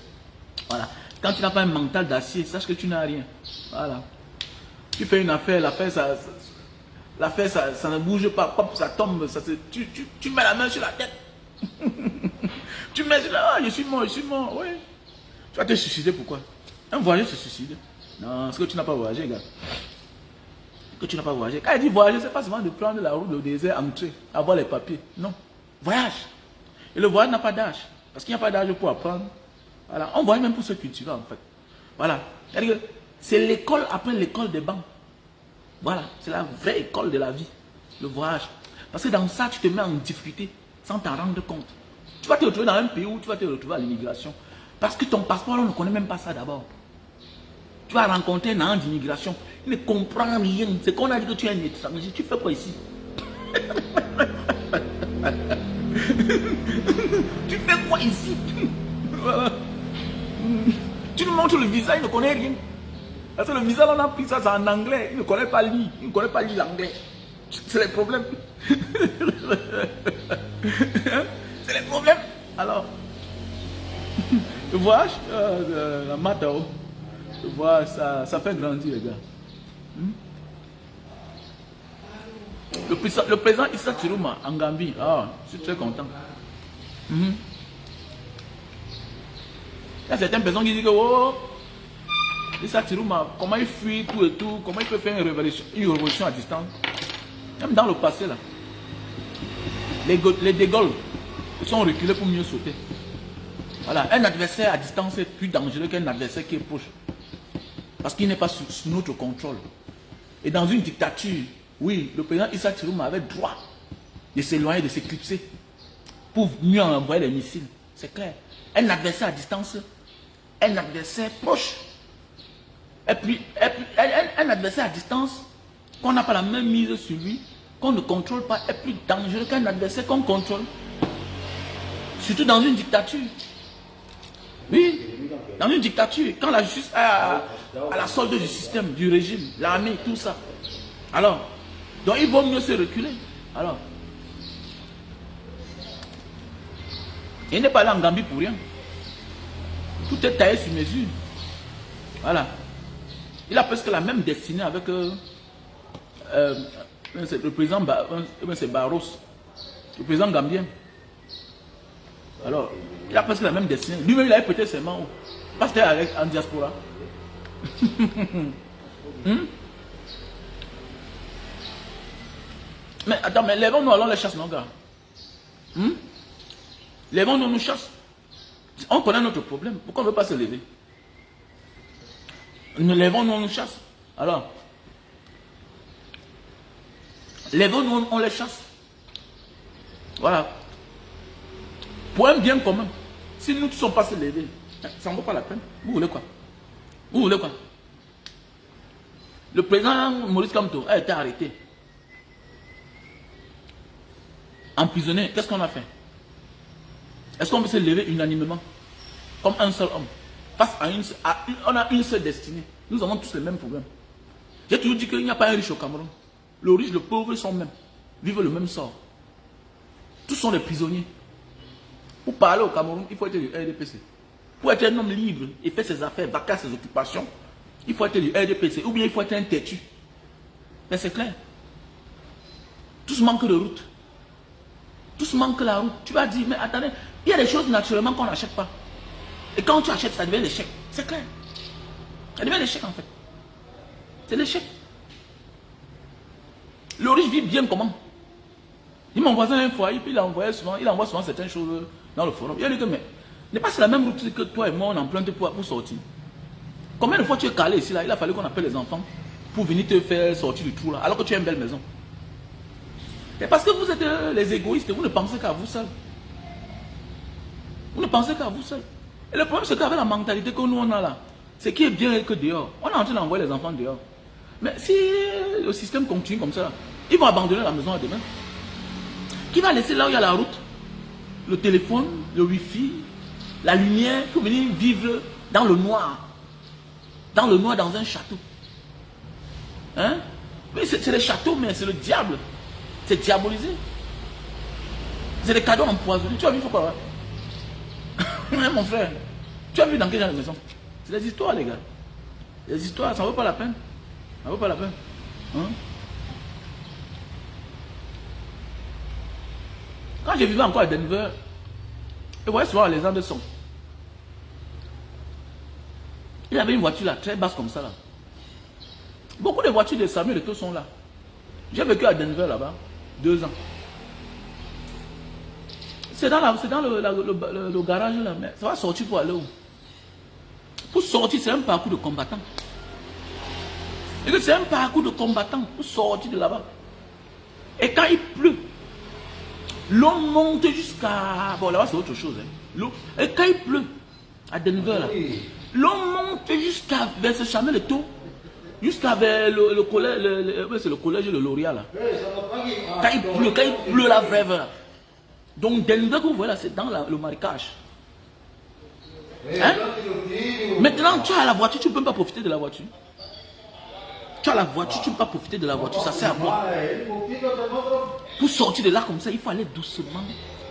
Voilà. Quand tu n'as pas un mental d'acier, sache que tu n'as rien. Voilà. Tu fais une affaire, l'affaire, ça ne bouge pas, ça tombe, tu mets la main sur la tête. Tu mets sur la, je suis mort, oui. Tu vas te suicider, pourquoi? Un voyageur se suicide. Non, c'est que tu n'as pas voyagé, gars. Que tu n'as pas voyagé. Quand il dit voyager, c'est pas seulement de prendre la route au désert, entrer, avoir les papiers. Non. Voyage. Et le voyage n'a pas d'âge. Parce qu'il n'y a pas d'âge pour apprendre. Voilà. On voyage même pour se cultiver, en fait. Voilà. C'est l'école après l'école des bancs. Voilà. C'est la vraie école de la vie. Le voyage. Parce que dans ça, tu te mets en difficulté sans t'en rendre compte. Tu vas te retrouver dans un pays où tu vas te retrouver à l'immigration. Parce que ton passeport, on ne connaît même pas ça d'abord. Tu vas rencontrer un agent d'immigration. Il ne comprend rien. C'est qu'on a dit que tu es un étranger. Tu fais quoi ici? Tu fais quoi ici? Voilà. Tu nous montres le visa, il ne connaît rien. Parce que le visa, on a pris ça, c'est en anglais. Il ne connaît pas lire. Il ne connaît pas lire l'anglais. C'est le problème. C'est le problème. Alors, le voyage, la Matao, le voyage, ça fait grandir les gars. Le président Issa Chiruma en Gambie, je suis très content. Il y a certaines personnes qui disent que oh, Issa Chiruma, comment il fuit tout et tout, comment il peut faire une révolution à distance. Même dans le passé là, les De Gaulle sont reculés pour mieux sauter. Voilà, un adversaire à distance est plus dangereux qu'un adversaire qui est proche. Parce qu'il n'est pas sous notre contrôle. Et dans une dictature, oui, le président Issa Chiruma avait droit de s'éloigner, de s'éclipser pour mieux envoyer les missiles. C'est clair. Un adversaire à distance, un adversaire proche. Et puis, un adversaire à distance, qu'on n'a pas la même mise sur lui, qu'on ne contrôle pas, est plus dangereux qu'un adversaire qu'on contrôle. Surtout dans une dictature. Oui, dans une dictature, quand la justice est à la solde du système, du régime, l'armée, tout ça. Alors, donc il vaut mieux se reculer. Alors, il n'est pas allé en Gambie pour rien. Tout est taillé sur mesure. Voilà. Il a presque la même destinée avec le président Barros, le président gambien. Alors, il a presque la même destinée. Lui-même, il avait peut-être seulement parce qu'il est en diaspora. Mais attends, mais lèvons-nous allons les chasser, nos gars. Lèvons-nous, nous chasse. On connaît notre problème. Pourquoi on ne veut pas se lever? Nous lèvons-nous, on nous chasse. Alors, lèvons-nous, on les chasse. Voilà. Pour un bien commun. Si nous ne sommes pas se lever, ça ne vaut pas la peine. Vous voulez quoi? Vous voulez quoi? Le président Maurice Kamto a été arrêté. Emprisonné. Qu'est-ce qu'on a fait? Est-ce qu'on peut se lever unanimement? Comme un seul homme? face à on a une seule destinée. Nous avons tous les mêmes problèmes. J'ai toujours dit qu'il n'y a pas un riche au Cameroun. Le riche, le pauvre sont mêmes. Vivent le même sort. Tous sont des prisonniers. Pour parler au Cameroun, il faut être du RDPC. Pour être un homme libre et faire ses affaires, vaquer à ses occupations, il faut être du RDPC. Ou bien il faut être un têtu. Mais c'est clair. Tous manquent de route. Tous manquent la route. Tu vas dire, mais attendez, il y a des choses naturellement qu'on n'achète pas. Et quand tu achètes, ça devient l'échec. C'est clair. Ça devient l'échec en fait. C'est l'échec. Le riche vit bien comment? Il m'a envoyé un foyer, puis il envoie souvent certaines choses dans le forum. Il a dit que, mais, n'est pas c'est la même route que toi et moi, on emprunte pour sortir. Combien de fois tu es calé ici, là? Il a fallu qu'on appelle les enfants pour venir te faire sortir du trou, là, alors que tu as une belle maison. C'est parce que vous êtes les égoïstes, vous ne pensez qu'à vous seul. Vous ne pensez qu'à vous seul. Et le problème, c'est qu'avec la mentalité que nous, on a là, c'est qui est bien que dehors. On est en train d'envoyer les enfants dehors. Mais si le système continue comme ça, ils vont abandonner la maison à demain. Qui va laisser là où il y a la route, le téléphone, le wifi, la lumière, pour venir vivre dans le noir. Dans le noir, dans un château. Hein? Mais c'est les châteaux, mais c'est le diable. C'est diabolisé. C'est des cadeaux empoisonnés. Tu as vu pourquoi? Hein, mon frère, tu as vu dans quel genre de maison? C'est des histoires, les gars. Les histoires, ça ne vaut pas la peine. Ça ne vaut pas la peine. Hein? Quand je vivais encore à Denver, je voyais souvent les de son. Il avait une voiture là, très basse comme ça là. Beaucoup de voitures de Samuel Eto'o sont là. J'ai vécu à Denver là-bas, 2 ans. C'est dans le garage là, mais ça va sortir pour aller où? Pour sortir, c'est un parcours de combattant. Et que c'est un parcours de combattant pour sortir de là-bas. Et quand il pleut, l'eau monte jusqu'à... Bon, là-bas, c'est autre chose. Hein. Et quand il pleut, à Denver, là, l'eau monte jusqu'à vers ce Samuel Eto'o, jusqu'à vers le collège, c'est le collège de L'Oréal, là. Quand il pleut, la vraie, là. Donc, Denver, vous voyez, là, c'est dans le marécage. Hein? Maintenant, tu as la voiture, tu ne peux pas profiter de la voiture. Tu as la voiture, tu ne peux pas profiter de la voiture, ça sert à quoi? Pour sortir de là comme ça, il faut aller doucement.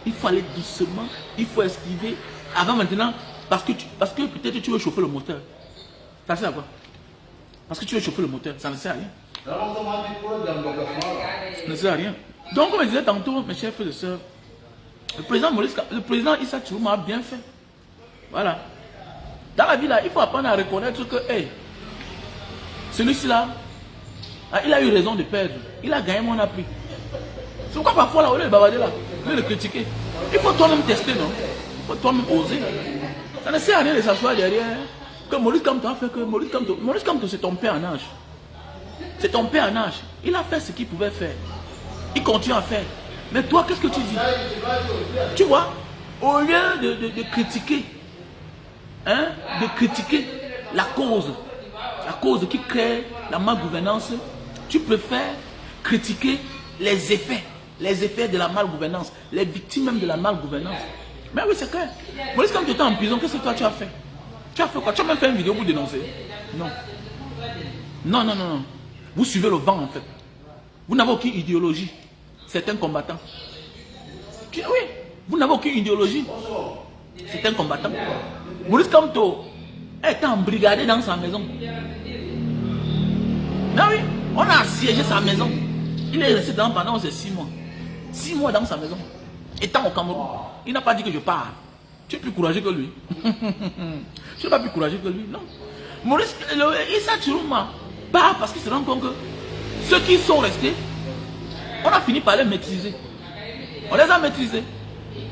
Il faut aller doucement, il faut esquiver. Avant maintenant, parce que peut-être tu veux chauffer le moteur. Ça sert à quoi? Parce que tu veux chauffer le moteur, ça ne sert à rien. Ça ne sert à rien. Donc, comme je disais tantôt, mes chers frères et sœurs, le président Issa Tchourouma a bien fait. Voilà. Dans la vie là, il faut apprendre à reconnaître que, hey, celui-ci là, il a eu raison de perdre. Il a gagné, mais on a pris. C'est pourquoi parfois là, au lieu de bavarder là, au lieu de critiquer, il faut toi-même tester, non? Il faut toi-même oser. Ça ne sert à rien de s'asseoir derrière. Que Maurice Kamto a fait que Maurice Kamto, c'est ton père en âge. C'est ton père en âge. Il a fait ce qu'il pouvait faire. Il continue à faire. Mais toi, qu'est-ce que tu dis? Tu vois, au lieu de critiquer, hein, de critiquer la cause qui crée la malgouvernance, tu préfères critiquer les effets de la malgouvernance, les victimes même de la malgouvernance. Mais oui, c'est clair. Maurice, quand tu étais en prison, qu'est-ce que toi tu as fait? Tu as fait quoi? Tu as même fait une vidéo pour dénoncer? Non. Non, non, non, non. Vous suivez le vent en fait. Vous n'avez aucune idéologie. C'est un combattant. Oui, vous n'avez aucune idéologie. C'est un combattant. Maurice Kamto est embrigadé dans sa maison. Mais oui, on a assiégé sa maison. Il est resté pendant 6 mois. 6 mois dans sa maison. Étant au Cameroun. Il n'a pas dit que je pars. Tu es plus courageux que lui. Tu n'es pas plus courageux que lui. Non. Maurice, Issa Tchourouma part parce qu'il se rend compte que ceux qui sont restés, on a fini par les maîtriser. On les a maîtrisés.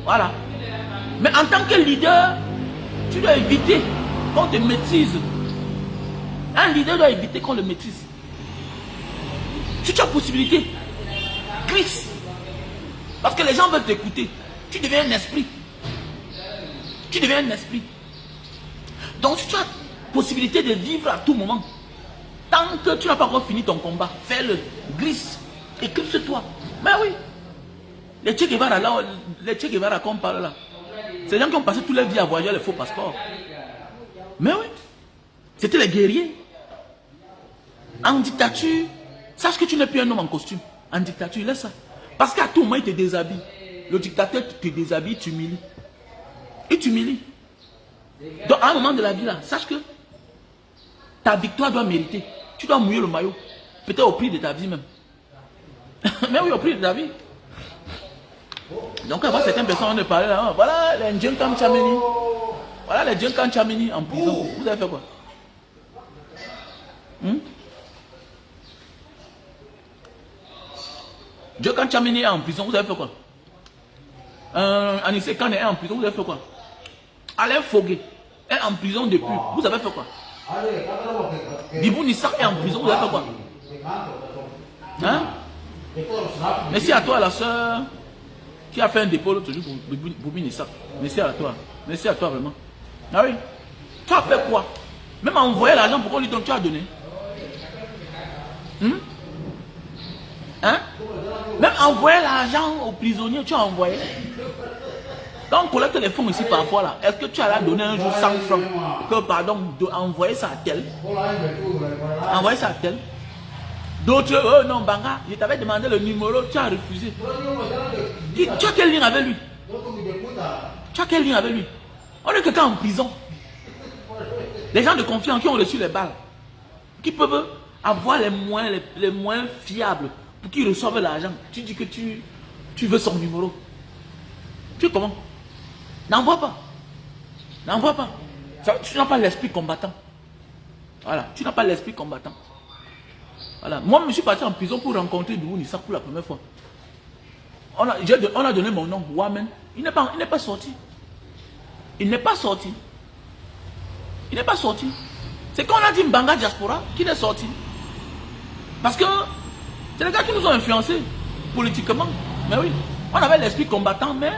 Voilà. Mais en tant que leader, tu dois éviter qu'on te maîtrise. Un leader doit éviter qu'on le maîtrise. Si tu as possibilité, glisse. Parce que les gens veulent t'écouter. Tu deviens un esprit. Tu deviens un esprit. Donc si tu as possibilité de vivre à tout moment, tant que tu n'as pas encore fini ton combat, fais-le, glisse, éclipse-toi. Mais oui, les Che Guevara là, les Che Guevara qu'on parle là, c'est les gens qui ont passé toute leur vie à voyager les faux passeports. Mais oui, c'était les guerriers. En dictature, sache que tu n'es plus un homme en costume. En dictature, laisse ça. Parce qu'à tout moment, il te déshabille. Le dictateur te déshabille, il t'humilie. Il t'humilie. Donc, à un moment de la vie, là, sache que ta victoire doit mériter. Tu dois mouiller le maillot. Peut-être au prix de ta vie même. Mais oui, au prix de ta vie. Donc, avant certaines personnes, on est parlé là. Voilà les Djenkam Tchameni. Voilà les Djenkam Tchameni en prison. Vous avez fait quoi? Djenkam Tchameni est en prison. Vous avez fait quoi? Anissé Kane est en prison. Vous avez fait quoi? Alain Fogué est en prison depuis. Vous avez fait quoi? Bibou Nissak est en prison. Vous avez fait quoi? Hein? Merci à toi, la soeur qui a fait un dépôt l'autre jour pour Bibou Nissak. Merci à toi. Merci à toi vraiment. Ah oui. Tu as fait quoi? Même envoyer l'argent pour qu'on lui donne, tu as donné. Hein? Même envoyer l'argent aux prisonniers, tu as envoyé. Quand on collecte les fonds ici parfois là, est-ce que tu as donné un jour 100 francs que pardon, envoyer ça à tel? Envoyer ça à tel? D'autres, oh non, Banga, je t'avais demandé le numéro, tu as refusé. Tu as quel lien avec lui? Tu as quel lien avec lui? On est quelqu'un en prison. Les gens de confiance qui ont reçu les balles, qui peuvent avoir les moyens fiables pour qu'ils reçoivent l'argent. Tu dis que tu veux son numéro. Tu comment? N'envoie pas. N'envoie pas. Tu n'as pas l'esprit combattant. Voilà, tu n'as pas l'esprit combattant. Voilà. Moi, je suis parti en prison pour rencontrer Bibou Nissak pour la première fois. On a donné mon nom, Wamen. Il n'est pas sorti. Il n'est pas sorti. Il n'est pas sorti. C'est quand on a dit Mbanga Diaspora qu'il est sorti. Parce que c'est les gars qui nous ont influencés politiquement. Mais oui, on avait l'esprit combattant, mais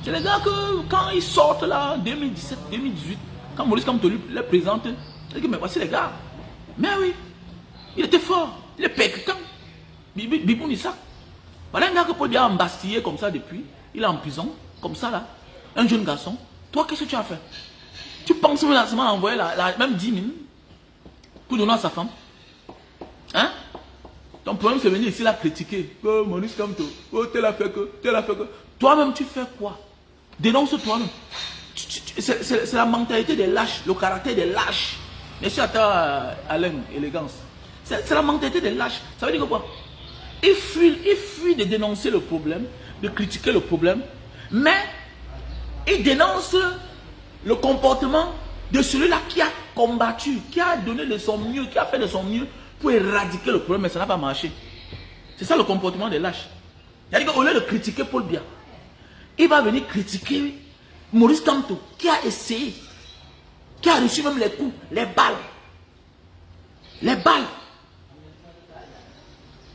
c'est les gars que quand ils sortent là, 2017, 2018, quand Maurice Kamto les présente, il dit mais voici les gars. Mais oui, il était fort, il est percutant. Bibou Nissak. Voilà un gars que peut bien embastiller comme ça depuis. Il est en prison, comme ça là. Un jeune garçon. Toi, qu'est-ce que tu as fait? Tu penses même à envoyer même 10 000 pour donner à sa femme? Hein? Ton problème c'est venir ici là critiquer. Oh, Maurice Kamto, oh, tel a fait que. Toi-même tu fais quoi? Dénonce toi-même. C'est la mentalité des lâches, le caractère des lâches. Merci à toi, Alain, élégance. C'est la mentalité des lâches. Ça veut dire quoi? Il fuit de dénoncer le problème, de critiquer le problème, mais il dénonce le comportement de celui-là qui a combattu, qui a donné de son mieux, qui a fait de son mieux pour éradiquer le problème, mais ça n'a pas marché. C'est ça le comportement des lâches. C'est-à-dire qu'au lieu de critiquer Paul Biya, il va venir critiquer Maurice Kamto, qui a essayé, qui a reçu même les coups, les balles. Les balles.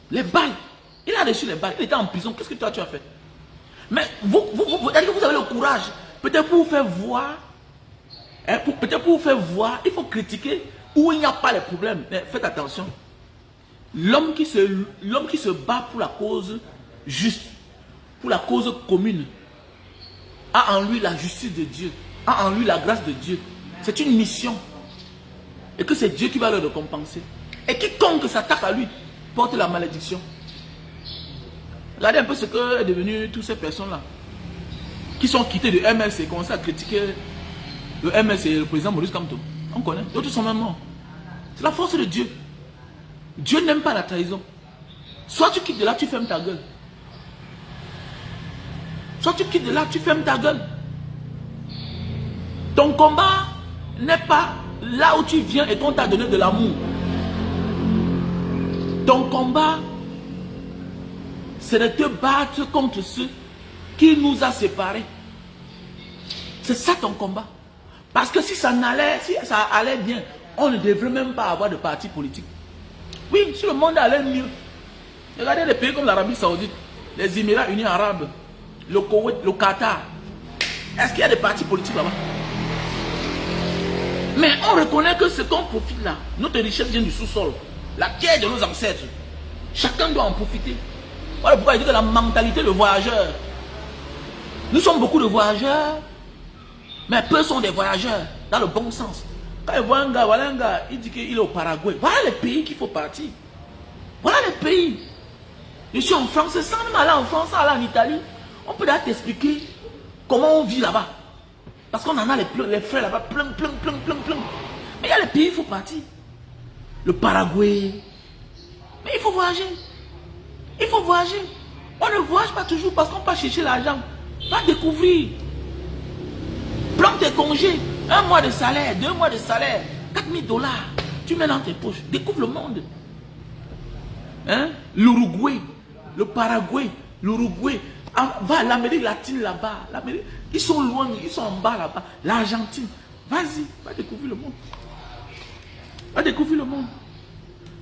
Les balles. Il a reçu les balles. Il était en prison. Qu'est-ce que toi tu as fait? Mais vous avez le courage. Peut-être pour vous faire voir. Peut-être pour vous faire voir, il faut critiquer où il n'y a pas de problème. Mais faites attention. L'homme qui se bat pour la cause juste, pour la cause commune, a en lui la justice de Dieu, a en lui la grâce de Dieu. C'est une mission. Et que c'est Dieu qui va le récompenser. Et quiconque s'attaque à lui porte la malédiction. Regardez un peu ce que est devenu toutes ces personnes-là. Qui sont quittées de MS et commencent à critiquer le MS et le président Maurice Kamto. On connaît. D'autres sont même morts. C'est la force de Dieu. Dieu n'aime pas la trahison. Soit tu quittes de là, tu fermes ta gueule. Soit tu quittes de là, tu fermes ta gueule. Ton combat n'est pas là où tu viens et qu'on t'a donné de l'amour. Ton combat, c'est de te battre contre ceux qui nous a séparés. C'est ça ton combat. Parce que si ça allait bien, on ne devrait même pas avoir de parti politique. Oui, si le monde allait mieux. Regardez les pays comme l'Arabie Saoudite, les Émirats Unis Arabes, le Koweït, le Qatar. Est-ce qu'il y a des partis politiques là-bas? Mais on reconnaît que ce qu'on profite là, notre richesse vient du sous-sol. La terre de nos ancêtres. Chacun doit en profiter. Voilà pourquoi il dit que la mentalité de voyageur. Nous sommes beaucoup de voyageurs, mais peu sont des voyageurs, dans le bon sens. Quand il voit un gars, voilà un gars, il dit qu'il est au Paraguay. Voilà les pays qu'il faut partir. Voilà les pays. Je suis en France, sans même aller en France, sans aller en Italie. On peut d'ailleurs t'expliquer comment on vit là-bas. Parce qu'on en a les frais là-bas, plein. Mais il y a les pays, il faut partir. Le Paraguay. Mais il faut voyager. Il faut voyager. On ne voyage pas toujours parce qu'on peut chercher l'argent. Va découvrir. Prends tes congés. 1 mois de salaire, 2 mois de salaire, 4000 $. Tu mets dans tes poches. Découvre le monde. Hein? L'Uruguay, le Paraguay, l'Uruguay. Va à l'Amérique latine là-bas. Ils sont loin, ils sont en bas là-bas. L'Argentine. Vas-y, va découvrir le monde. Va découvrir le monde.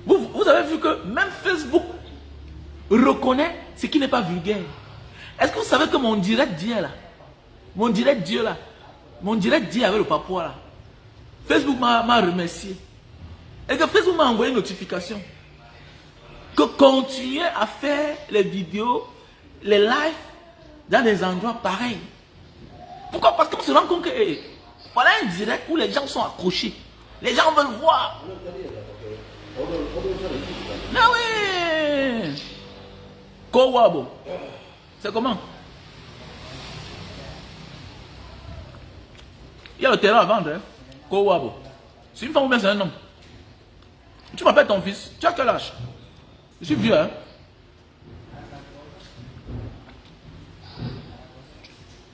Vous avez vu que même Facebook reconnaît ce qui n'est pas vulgaire. Est-ce que vous savez que mon direct d'hier là, mon direct d'hier avec le papa là, Facebook m'a remercié. Et que Facebook m'a envoyé une notification. Que continuer à faire les vidéos, les lives dans des endroits pareils. Pourquoi? Parce qu'on se rend compte que voilà un direct où les gens sont accrochés. Les gens veulent voir. Mais oui. Kowabo. C'est comment? Il y a le terrain à vendre. Hein? Kowabo. C'est une femme ou bien c'est un homme? Tu m'appelles ton fils. Tu as quel âge? Je suis vieux. Hein?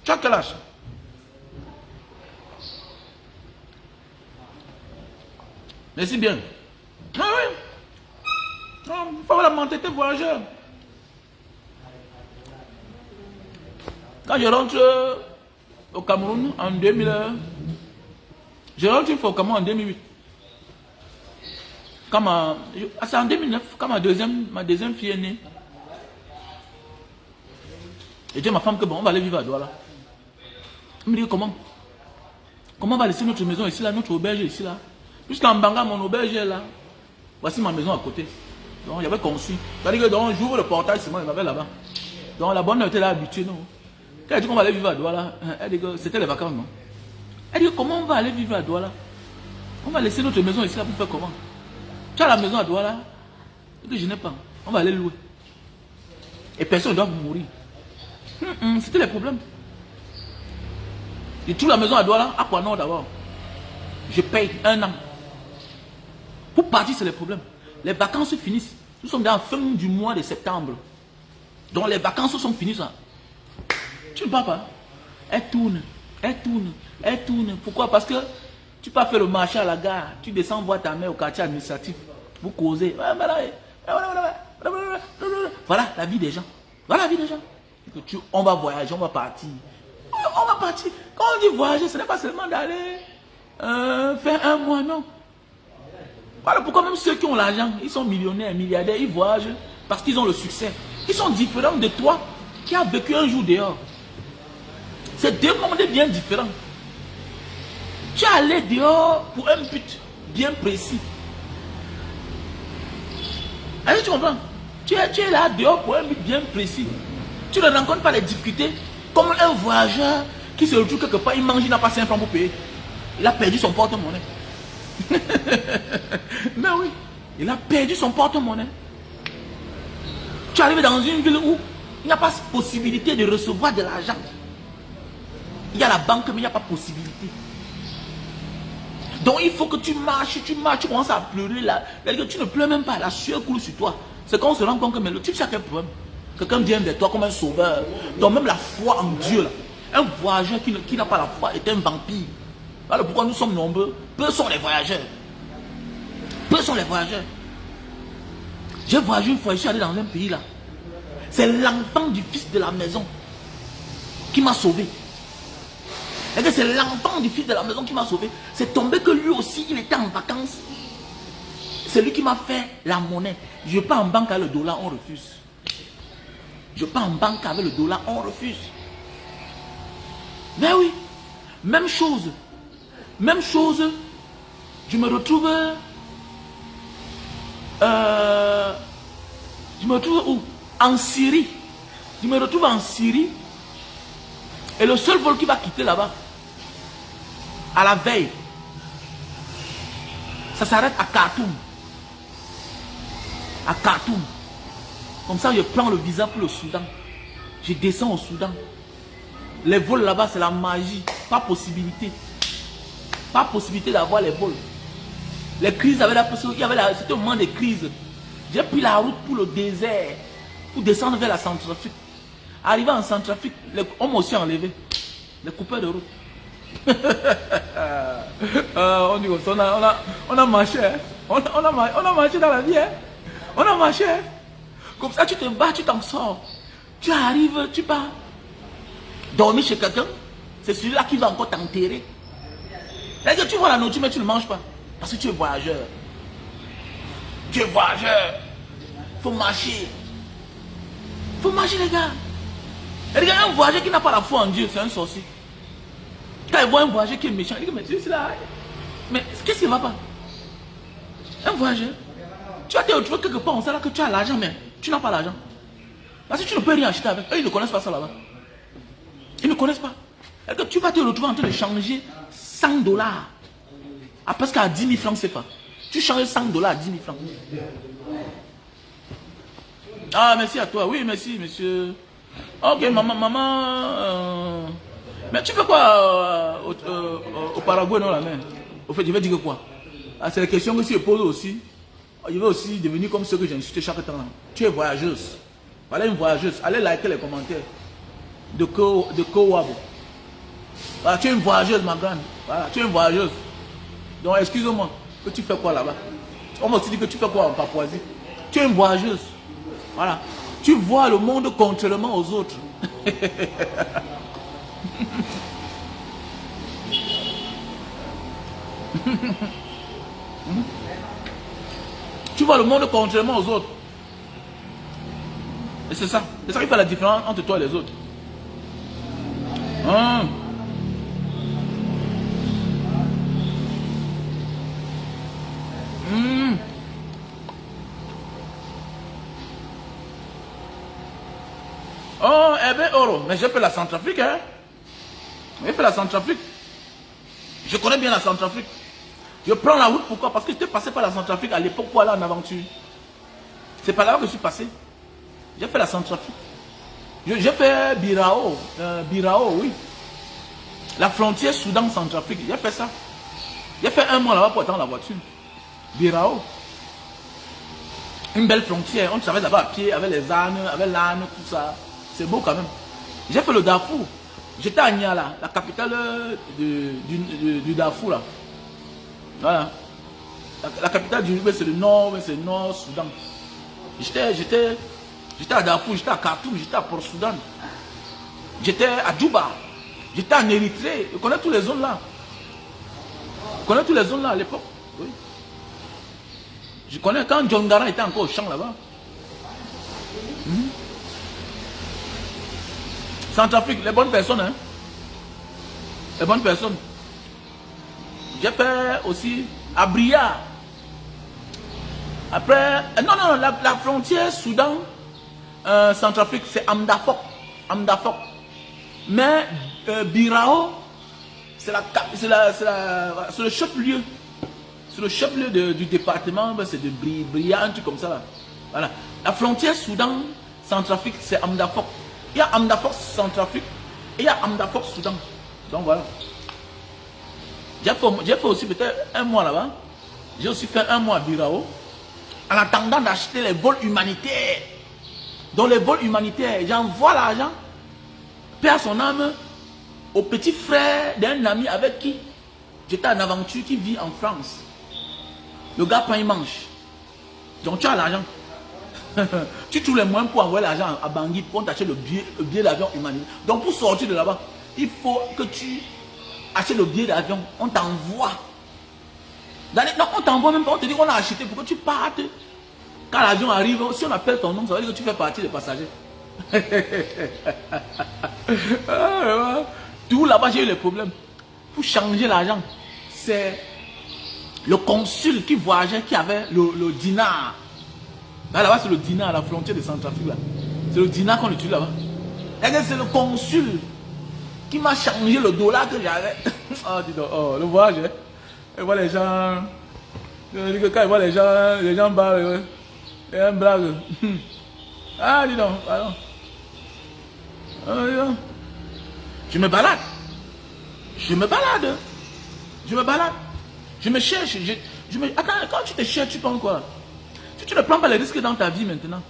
Tu as quel âge? Merci bien. Ah oui. Il faut avoir la mentalité voyageur. Quand je rentre au Cameroun en 2000, je rentre une fois au Cameroun en 2008. C'est en 2009, quand ma deuxième fille est née. J'ai dit à ma femme que bon, on va aller vivre à Douala. Elle me dit comment? Comment on va laisser notre maison ici là, notre auberge ici là? Puisqu'en Banga, mon auberge est là. Voici ma maison à côté. Donc j'avais conçu. C'est-à-dire que j'ouvre le portail, c'est moi, il m'avait là-bas. Donc la bonne était là habituée, non? Quand elle dit qu'on va aller vivre à Douala, elle dit que c'était les vacances, non? Elle dit comment on va aller vivre à Douala? On va laisser notre maison ici là pour faire comment? Tu as la maison à Douala que je n'ai pas. On va aller louer. Et personne ne doit mourir. C'était le problème. Je trouve la maison à Douala, à quoi non d'abord? Je paye 1 an. Pour partir, c'est le problème. Les vacances finissent. Nous sommes dans la fin du mois de septembre. Donc les vacances sont finies. Ça. Tu ne pars pas. Elle tourne. Pourquoi? Parce que tu peux faire le marché à la gare. Tu descends voir ta mère au quartier administratif. Vous causez. Voilà la vie des gens. Voilà la vie des gens. On va voyager, on va partir. On va partir. Quand on dit voyager, ce n'est pas seulement d'aller faire 1 mois, non. Voilà pourquoi même ceux qui ont l'argent, ils sont millionnaires, milliardaires, ils voyagent parce qu'ils ont le succès. Ils sont différents de toi qui as vécu un jour dehors. C'est 2 mondes bien différents. Tu es allé dehors pour un but bien précis. Est-ce que tu comprends? Tu es là dehors pour un but bien précis. Tu ne rencontres pas les difficultés comme un voyageur qui se retrouve quelque part, il mange, il n'a pas 5 francs pour payer. Il a perdu son porte-monnaie. Mais oui, il a perdu son porte-monnaie. Tu es arrivé dans une ville où il n'y a pas possibilité de recevoir de l'argent. Il y a la banque, mais il n'y a pas possibilité. Donc il faut que tu marches, tu commences à pleurer là. Tu ne pleures même pas, la sueur coule sur toi. C'est quand on se rend compte que mais le type, c'est quel problème? Quelqu'un vient vers toi comme un sauveur. Donc même la foi en Dieu, là, un voyageur qui n'a pas la foi est un vampire. Voilà pourquoi nous sommes nombreux. Peu sont les voyageurs. Peu sont les voyageurs. J'ai voyagé une fois, je suis allé dans un pays là. C'est l'enfant du fils de la maison qui m'a sauvé. C'est l'enfant du fils de la maison qui m'a sauvé. C'est tombé que lui aussi, il était en vacances. C'est lui qui m'a fait la monnaie. Je pars en banque avec le dollar, on refuse. Je pars en banque avec le dollar, on refuse. Mais oui, même chose. Même chose, je me retrouve où? En Syrie. Je me retrouve en Syrie. Et le seul vol qui va quitter là-bas, à la veille, Ça s'arrête à Khartoum. À Khartoum. Comme ça, je prends le visa pour le Soudan. Je descends au Soudan. Les vols là-bas, c'est la magie. Pas possibilité. Pas possibilité d'avoir les vols. Les crises avaient la possibilité. C'était au moment des crises. J'ai pris la route pour le désert. Pour descendre vers la Centrafrique. Arrivé en Centrafrique, on m'a aussi enlevé. Les coupeurs de route. On dit on a marché. Hein. On a marché dans la vie. Hein. On a marché. Hein. Comme ça, tu te bats, tu t'en sors. Tu arrives, tu pars. Dormir chez quelqu'un, c'est celui-là qui va encore t'enterrer. C'est-à-dire que tu vois la nourriture, mais tu ne manges pas. Parce que tu es voyageur. Tu es voyageur. Il faut marcher. Il faut marcher, les gars. Et les gars, un voyageur qui n'a pas la foi en Dieu, c'est un sorcier. Quand il voit un voyageur qui est méchant, il dit, mais c'est là. Mais qu'est-ce qui ne va pas? Un voyageur. Tu vas te retrouver quelque part, on sait là que tu as l'argent, mais tu n'as pas l'argent. Parce que tu ne peux rien acheter avec. Eux, ils ne connaissent pas ça là-bas. Ils ne connaissent pas. Et que tu vas te retrouver en train de changer $100 à presque à 10 000 francs CFA. Tu changes $100 à 10 000 francs. Ah, merci à toi. Oui, merci, monsieur. Ok, maman. Mais tu fais quoi au Paraguay, non, la mère? Au fait, je vais dire quoi? Ah, c'est la question que si je pose aussi. Je vais aussi devenir comme ceux que j'ai insulté chaque temps. Tu es voyageuse. Voilà une voyageuse. Allez liker les commentaires de Kowabo. Voilà, tu es une voyageuse, ma grande. Voilà, tu es une voyageuse. Donc, excuse-moi, que tu fais quoi là-bas? On m'a aussi dit que tu fais quoi en Papouasie? Tu es une voyageuse. Voilà. Tu vois le monde contrairement aux autres. Tu vois le monde contrairement aux autres. Et c'est ça. C'est ça qui fait la différence entre toi et les autres. Oh, eh bien, Oro. Mais j'ai fait la Centrafrique, hein. J'ai fait la Centrafrique. Je connais bien la Centrafrique. Je prends la route, pourquoi? Parce que j'étais passé par la Centrafrique à l'époque pour aller en aventure. C'est par là que je suis passé. J'ai fait la Centrafrique. J'ai fait Birao. Birao, oui. La frontière Soudan-Centrafrique. J'ai fait ça. J'ai fait un mois là-bas pour attendre la voiture. Birao. Une belle frontière. On traverse là-bas à pied avec les ânes, avec l'âne, tout ça. C'est beau quand même. J'ai fait le Darfour. J'étais à Niala, la capitale du Darfour là. Voilà. La capitale du c'est le nord, c'est le nord Soudan. J'étais à Darfour, j'étais à Khartoum, j'étais à Port-Soudan. J'étais à Djouba. J'étais en Érythrée. Je connais toutes les zones là. Je connais toutes les zones là à l'époque. Oui. Je connais quand John Garang était encore au champ là-bas. Centrafrique, les bonnes personnes, hein. Les bonnes personnes. J'ai fait aussi à Bria. Après, non, la frontière Soudan, Centrafrique, c'est Amdafok. Amdafok. Mais Birao, c'est le chef-lieu. C'est le chef-lieu du département, c'est de Bria, un truc comme ça. Là. Voilà. La frontière Soudan, Centrafrique, c'est Amdafok. Il y a Amdafok Centrafrique et il y a Amdafok Soudan. Donc voilà. J'ai fait aussi peut-être un mois là-bas. J'ai aussi fait un mois à Birao. En attendant d'acheter les vols humanitaires. Dans les vols humanitaires, j'envoie l'argent, paie à son âme, au petit frère d'un ami avec qui j'étais en aventure, qui vit en France. Le gars prend, il mange. Donc tu as l'argent. Tu trouves les moyens pour envoyer l'argent à Bangui pour t'acheter le billet d'avion humanitaire. Donc pour sortir de là-bas, il faut que tu achètes le billet d'avion. On t'envoie. Non, on t'envoie même pas, on te dit qu'on a acheté pour que tu partes. Quand l'avion arrive, si on appelle ton nom, ça veut dire que tu fais partie des passagers. Tout là-bas, j'ai eu les problèmes. Pour changer l'argent, c'est le consul qui voyageait, qui avait le dinar. Là-bas, c'est le dinar à la frontière de Centrafrique. C'est le dinar qu'on utilise là-bas. C'est le consul qui m'a changé le dollar que j'avais. Oh, dis donc, oh, le voyage. Hein. Et voilà les gens. Je dis que quand il voit les gens parlent, il y a un blague. Ah, dis donc, pardon. Ah, dis donc. Je me balade. Je me balade. Je me balade. Je me cherche. Attends, quand tu te cherches, tu penses quoi? Si tu ne prends pas les risques dans ta vie maintenant,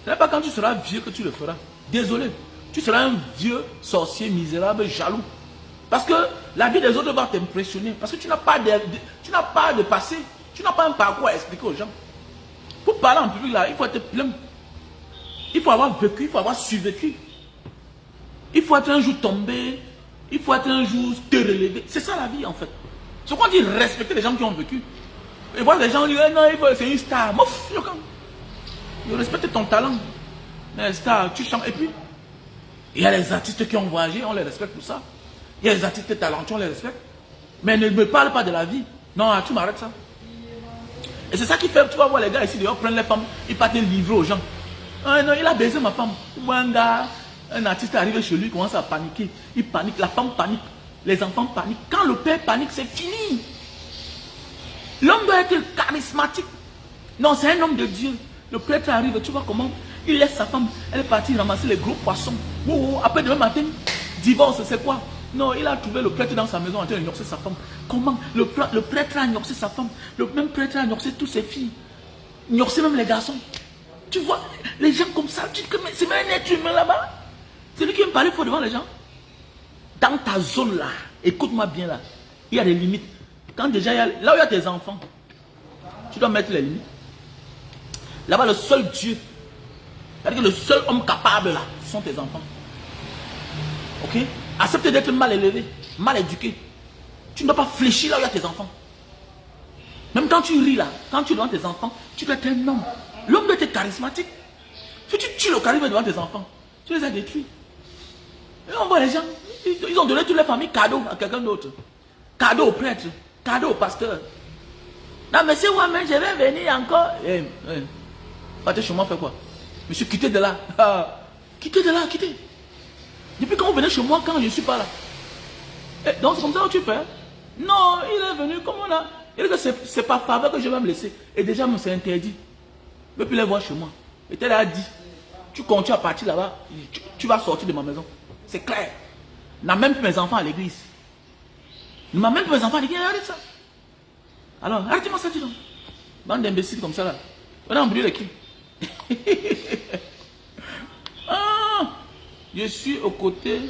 ce n'est pas quand tu seras vieux que tu le feras. Désolé. Tu seras un vieux sorcier misérable, jaloux. Parce que la vie des autres va t'impressionner. Parce que tu n'as pas de passé. Tu n'as pas un parcours à expliquer aux gens. Pour parler en public là, il faut être plein. Il faut avoir vécu, il faut avoir survécu. Il faut être un jour tombé. Il faut être un jour te relever. C'est ça la vie en fait. Ce qu'on dit, respecter les gens qui ont vécu. Et voir les gens dire, non, c'est une star. Mouf, je respecte ton talent. Mais star, tu chantes. Et puis, il y a les artistes qui ont voyagé, on les respecte pour ça. Il y a les artistes talentueux, on les respecte. Mais ne me parle pas de la vie. Non, tu m'arrêtes ça. Et c'est ça qui fait, tu vas voir les gars ici, dehors, prennent les femmes, ils partent les livrer aux gens. Ah, non, il a baisé ma femme. Un gars, un artiste arrive chez lui, il commence à paniquer. Il panique, la femme panique, les enfants paniquent. Quand le père panique, c'est fini. L'homme doit être charismatique. Non, c'est un homme de Dieu. Le prêtre arrive, tu vois comment il laisse sa femme, elle est partie ramasser les gros poissons. Oh, après demain matin, divorce, c'est quoi? Non, il a trouvé le prêtre dans sa maison en train de gnorcer sa femme. Comment? Le prêtre a gnorsé sa femme. Le même prêtre a gnorsé toutes ses filles. Gnorsé même les garçons. Tu vois, les gens comme ça, tu dis que c'est même un être humain là-bas. C'est lui qui me parler fort devant les gens. Dans ta zone là, écoute-moi bien là, il y a des limites. Quand déjà, là où il y a tes enfants, tu dois mettre les limites. Là-bas, le seul Dieu, c'est-à-dire que le seul homme capable là, ce sont tes enfants. Ok? Accepte d'être mal élevé, mal éduqué. Tu ne dois pas fléchir là où il y a tes enfants. Même quand tu ris là, quand tu es devant tes enfants, tu dois être un homme. L'homme doit être charismatique. Si tu tues le charisme devant tes enfants, tu les as détruits. Et on voit les gens, ils ont donné toutes les familles cadeaux à quelqu'un d'autre. Cadeau au prêtre, cadeau au pasteur. Non, monsieur Ouamen, je vais venir encore. Partez chez moi, fait quoi? Monsieur, quittez de là. Quittez de là, quittez. Depuis quand vous venez chez moi, quand je ne suis pas là? Donc c'est comme ça que tu fais? Non, il est venu, comme on a. Il dit que c'est pas faveur que je vais me laisser. Et déjà, c'est interdit. Ne plus les voir chez moi. Et tel a dit, tu continues à partir là-bas, tu vas sortir de ma maison. C'est clair. Je n'ai même plus mes enfants à l'église. Je n'ai même plus mes enfants à l'église. Arrête ça. Alors, arrêtez-moi ça, dis donc. Bande d'imbéciles comme ça là. On a embrouillé les cris. Je suis aux côtés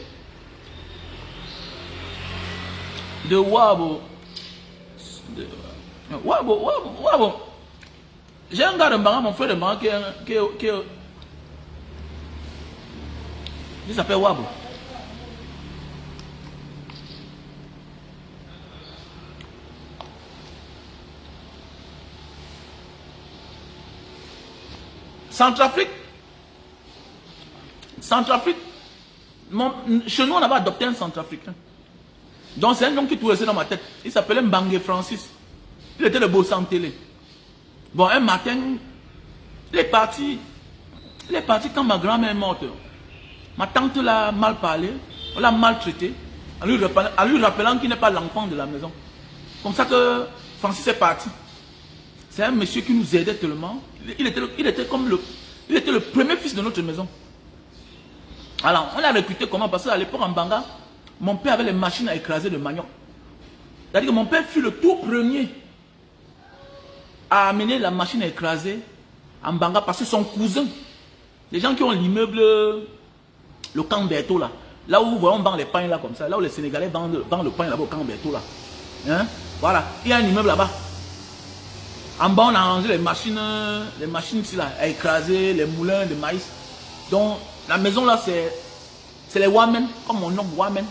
de Wabo. Wabo. J'ai un gars de Mbanga, mon frère de Mbanga, il s'appelle Wabo. Centrafrique. Chez nous, on avait adopté un centrafricain. Donc, c'est un nom qui tout restait dans ma tête. Il s'appelait Mbangé Francis. Il était le beau sans télé. Bon, un matin, il est parti quand ma grand-mère est morte. Ma tante l'a mal parlé, on l'a maltraité, en lui rappelant qu'il n'est pas l'enfant de la maison. Comme ça que Francis est parti. C'est un monsieur qui nous aidait tellement. Il était le premier fils de notre maison. Alors, on l'a recruté comment? Parce qu'à l'époque en Mbanga, mon père avait les machines à écraser de manioc. C'est-à-dire que mon père fut le tout premier à amener la machine à écraser en Mbanga parce que son cousin, les gens qui ont l'immeuble, le camp Berthaud là, là où on vend les pains là comme ça, là où les Sénégalais vendent le pain là-bas au camp Berthaud là. Hein? Voilà, il y a un immeuble là-bas. En bas, on a rangé les machines ici là, à écraser, les moulins de maïs. Donc, la maison là, c'est les Wamen, comme mon nom, Wamen.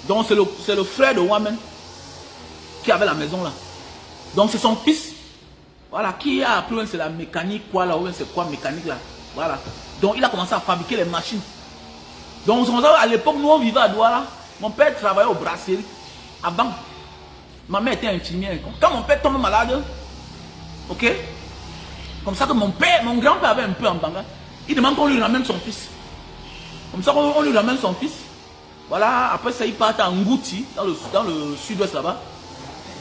Donc, c'est le frère de Wamen qui avait la maison là. Donc, c'est son fils. Voilà, qui a appris, c'est la mécanique, quoi là, ou c'est quoi mécanique là. Voilà. Donc, il a commencé à fabriquer les machines. Donc, à l'époque, nous, on vivait à Douala. Mon père travaillait au brasserie. Avant, ma mère était infirmière. Quand mon père tombe malade, ok? Comme ça que mon grand-père avait un peu en Mbanga. Il demande qu'on lui ramène son fils. Comme ça qu'on lui ramène son fils. Voilà, après ça, il part à Ngouti, dans le sud-ouest là-bas.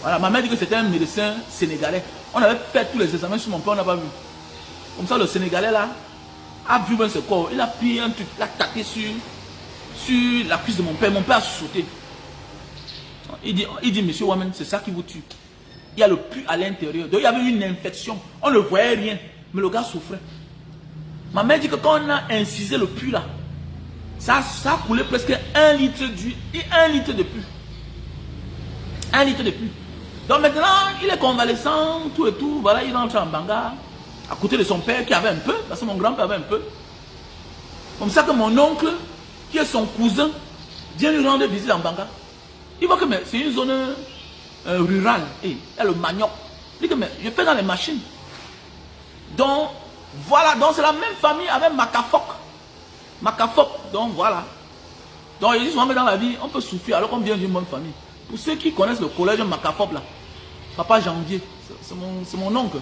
Voilà, ma mère dit que c'était un médecin sénégalais. On avait fait tous les examens sur mon père, on n'a pas vu. Comme ça, le Sénégalais là a vu même ce corps. Il a pris un truc, il a tapé sur la cuisse de mon père. Mon père a sauté. Il dit, monsieur Wamen, c'est ça qui vous tue. Il y a le pu à l'intérieur. Donc il y avait une infection. On ne voyait rien. Mais le gars souffrait. Ma mère dit que quand on a incisé le pu là, ça a coulé presque 1 litre d'huile et 1 litre de pu. 1 litre de pu. Donc maintenant, il est convalescent, tout et tout. Voilà, il rentre en Banga, à côté de son père qui avait un peu, parce que mon grand-père avait un peu. Comme ça que mon oncle, qui est son cousin, vient lui rendre visite en Banga. Il voit que c'est une zone rurale. Et il y a le manioc. Il dit que mais je fais dans les machines. Donc, voilà, donc c'est la même famille avec Makafok. Makafok, donc voilà. Donc, il dit souvent, mais dans la vie, on peut souffrir alors qu'on vient d'une bonne famille. Pour ceux qui connaissent le collège Makafok là, Papa Janvier, c'est mon oncle.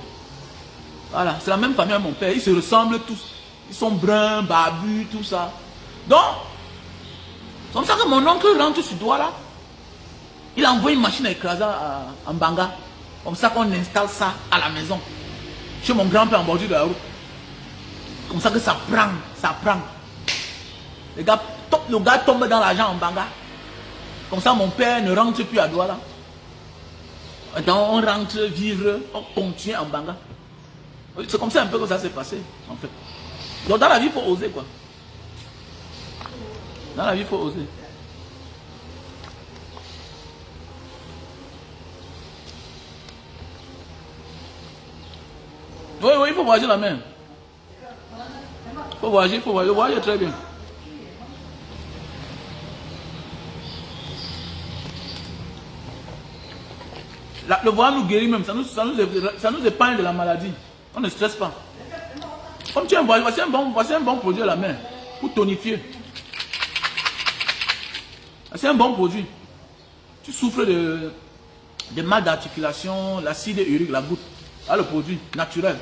Voilà, c'est la même famille avec mon père. Ils se ressemblent tous. Ils sont bruns, barbus, tout ça. Donc, c'est comme ça que mon oncle rentre sur Douala. Il a envoyé une machine à écraser en Banga. Comme ça qu'on installe ça à la maison. Chez mon grand-père en bordure de la route. Comme ça que ça prend, ça prend. Le gars tombe dans l'argent en Banga. Comme ça mon père ne rentre plus à Douala. Donc on rentre vivre, on continue en Banga. C'est comme ça un peu que ça s'est passé en fait. Donc dans la vie il faut oser quoi. Dans la vie il faut oser. Oui, il faut voyager la main. Il faut voyager, voyager très bien. Le voyage nous guérit même, ça nous épargne de la maladie. On ne stresse pas. Comme tu as un voyage, voici un bon produit à la main pour tonifier. C'est un bon produit. Tu souffres de mal d'articulation, l'acide urique, la goutte. Là, le produit naturel.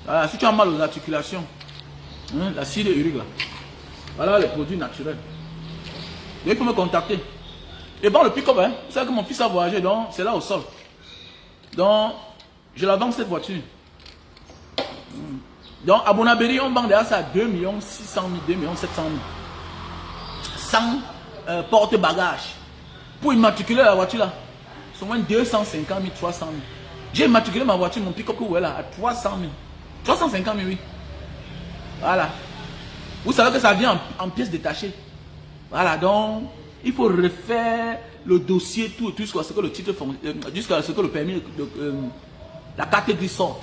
Voilà, si tu as mal aux articulations, hein, l'acide urique là. Voilà le produit naturel. Il faut me contacter. Et bon, le pick-up, hein, vous savez que mon fils a voyagé, donc c'est là au sol. Donc, je la vends cette voiture. Donc, à Bonabéry, on vend déjà ça à 2 600 000, 2 700 000. Sans porte-bagages. Pour immatriculer la voiture là, c'est au moins 250 000, 300 000. J'ai immatriculé ma voiture, mon pick-up que vous voyez là, à 300 000. 350 000, oui. Voilà. Vous savez que ça vient en pièces détachées. Voilà, donc, il faut refaire le dossier, tout, jusqu'à ce que le titre jusqu'à ce que le permis, la carte grise sorte.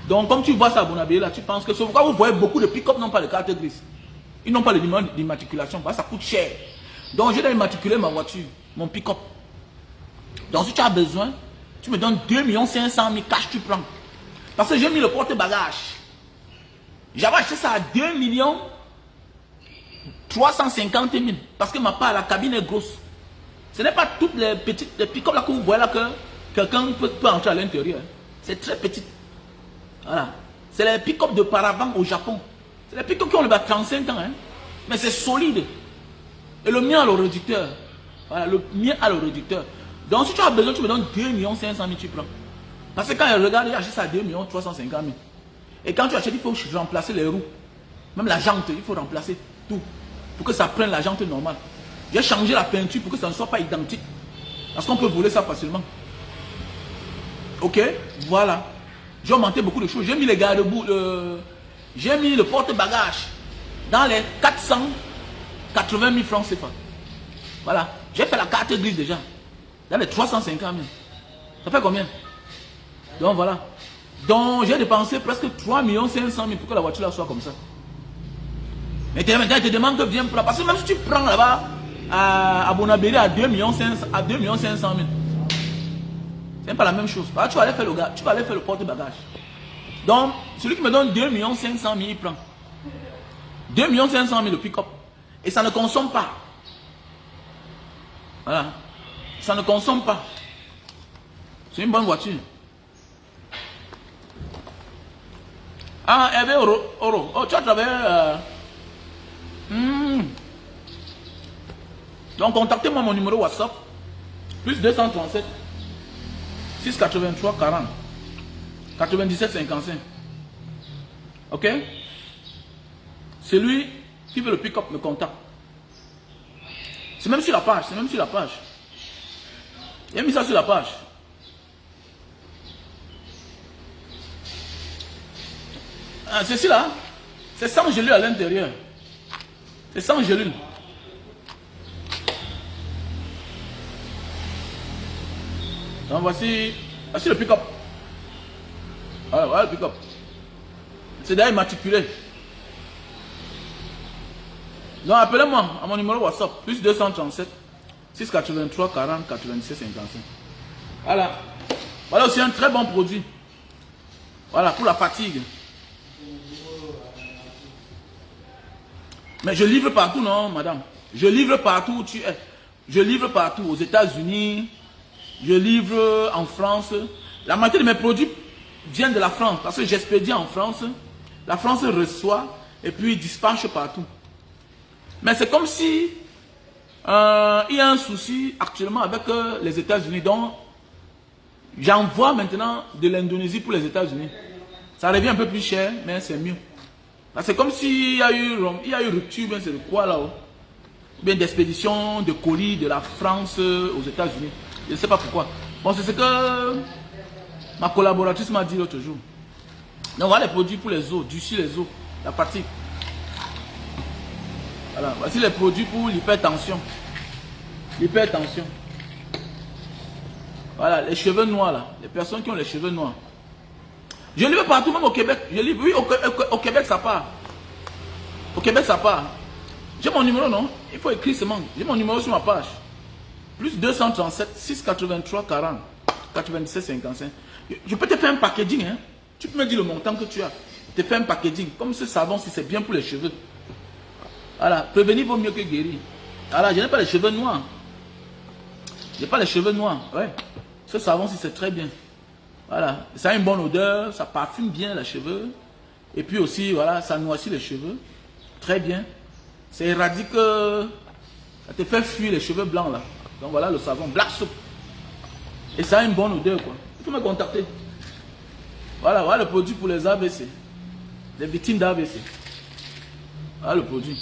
Donc, comme tu vois ça à Bonabéry, là, tu penses que c'est pourquoi vous voyez beaucoup de pick-up n'ont pas de carte grise. Ils n'ont pas le numéro d'immatriculation, parce que ça coûte cher. Donc, je dois immatriculer ma voiture, mon pick-up. Donc, si tu as besoin, tu me donnes 2 500 000 cash, tu prends. Parce que j'ai mis le porte-bagages. J'avais acheté ça à 2 350 000. Parce que ma part, la cabine est grosse. Ce n'est pas toutes les petites pick-up là que vous voyez là que quelqu'un peut entrer à l'intérieur. C'est très petit. Voilà. C'est les pick-up de paravent au Japon. C'est les pick-up qui ont le 35 ans. Hein. Mais c'est solide. Et le mien a le réducteur. Voilà, le mien a le réducteur. Donc si tu as besoin, tu me donnes 2 500 000, tu prends. Parce que quand il regarde, il achète ça à 2 350 000. Et quand tu achètes, il faut remplacer les roues. Même la jante, il faut remplacer tout. Pour que ça prenne la jante normale. J'ai changé la peinture pour que ça ne soit pas identique. Parce qu'on peut voler ça facilement. Ok, voilà. J'ai augmenté beaucoup de choses. J'ai mis les garde-boue, j'ai mis le porte-bagages dans les 480 000 francs CFA. Voilà. J'ai fait la carte grise déjà. Dans les 350 000. Ça fait combien? Donc voilà. Donc j'ai dépensé presque 3 500 000 pour que la voiture là soit comme ça. Mais maintenant il te demande que viens prendre. Parce que même si tu prends là-bas à Bonabéry à 2 500 000. C'est pas la même chose. Tu vas aller faire le porte-bagages. Donc, celui qui me donne 2 500 000, il prend. 2 500 000 le pick-up. Et ça ne consomme pas. Voilà. Ça ne consomme pas. C'est une bonne voiture. Ah, Hervé Oro. Oh, tu as travaillé. Donc, contactez-moi mon numéro WhatsApp. Plus 237 6 83 40 97 55. Ok? Celui qui veut le pick-up me contacte. C'est même sur la page. C'est même sur la page. Il a mis ça sur la page. Ah, ceci là, c'est 100 gélules à l'intérieur. C'est 100 gélules. Donc voici le pick-up. Voilà le pick-up. C'est d'ailleurs immatriculé. Donc appelez-moi à mon numéro WhatsApp, plus 237 683 40 97 55. Voilà. Voilà aussi un très bon produit. Voilà, pour la fatigue. Mais je livre partout, non, madame. Je livre partout où tu es. Je livre partout, aux États-Unis. Je livre en France. La moitié de mes produits viennent de la France. Parce que j'expédie en France. La France reçoit et puis dispatche partout. Mais c'est comme si il y a un souci actuellement avec les États-Unis. Donc, j'envoie maintenant de l'Indonésie pour les États-Unis. Ça revient un peu plus cher, mais c'est mieux. C'est comme s'il y a eu rupture, bien c'est de quoi là-haut? Bien d'expédition de colis de la France aux États-Unis. Je ne sais pas pourquoi. Bon, c'est ce que ma collaboratrice m'a dit l'autre jour. Donc voilà les produits pour les os, durcir les os, la fatigue. Voilà, voici les produits pour l'hypertension. L'hypertension. Voilà, les cheveux noirs là, les personnes qui ont les cheveux noirs. Je livre partout, même au Québec. Je livre, oui, au Québec ça part. Au Québec ça part. J'ai mon numéro, non? Il faut écrire seulement. J'ai mon numéro sur ma page. Plus 237 683 40 97 55. Je peux te faire un packaging, hein? Tu peux me dire le montant que tu as. Je te fais un packaging. Comme ce savon, si c'est bien pour les cheveux. Voilà, prévenir vaut mieux que guérir. Voilà, je n'ai pas les cheveux noirs. Je n'ai pas les cheveux noirs. Ouais. Ce savon, si c'est très bien. Voilà, ça a une bonne odeur, ça parfume bien les cheveux. Et puis aussi, voilà, ça noircit les cheveux. Très bien. Ça éradique, ça te fait fuir les cheveux blancs là. Donc voilà le savon, Black Soap. Et ça a une bonne odeur quoi. Il faut me contacter. Voilà, voilà le produit pour les AVC. Les victimes d'AVC. Voilà le produit.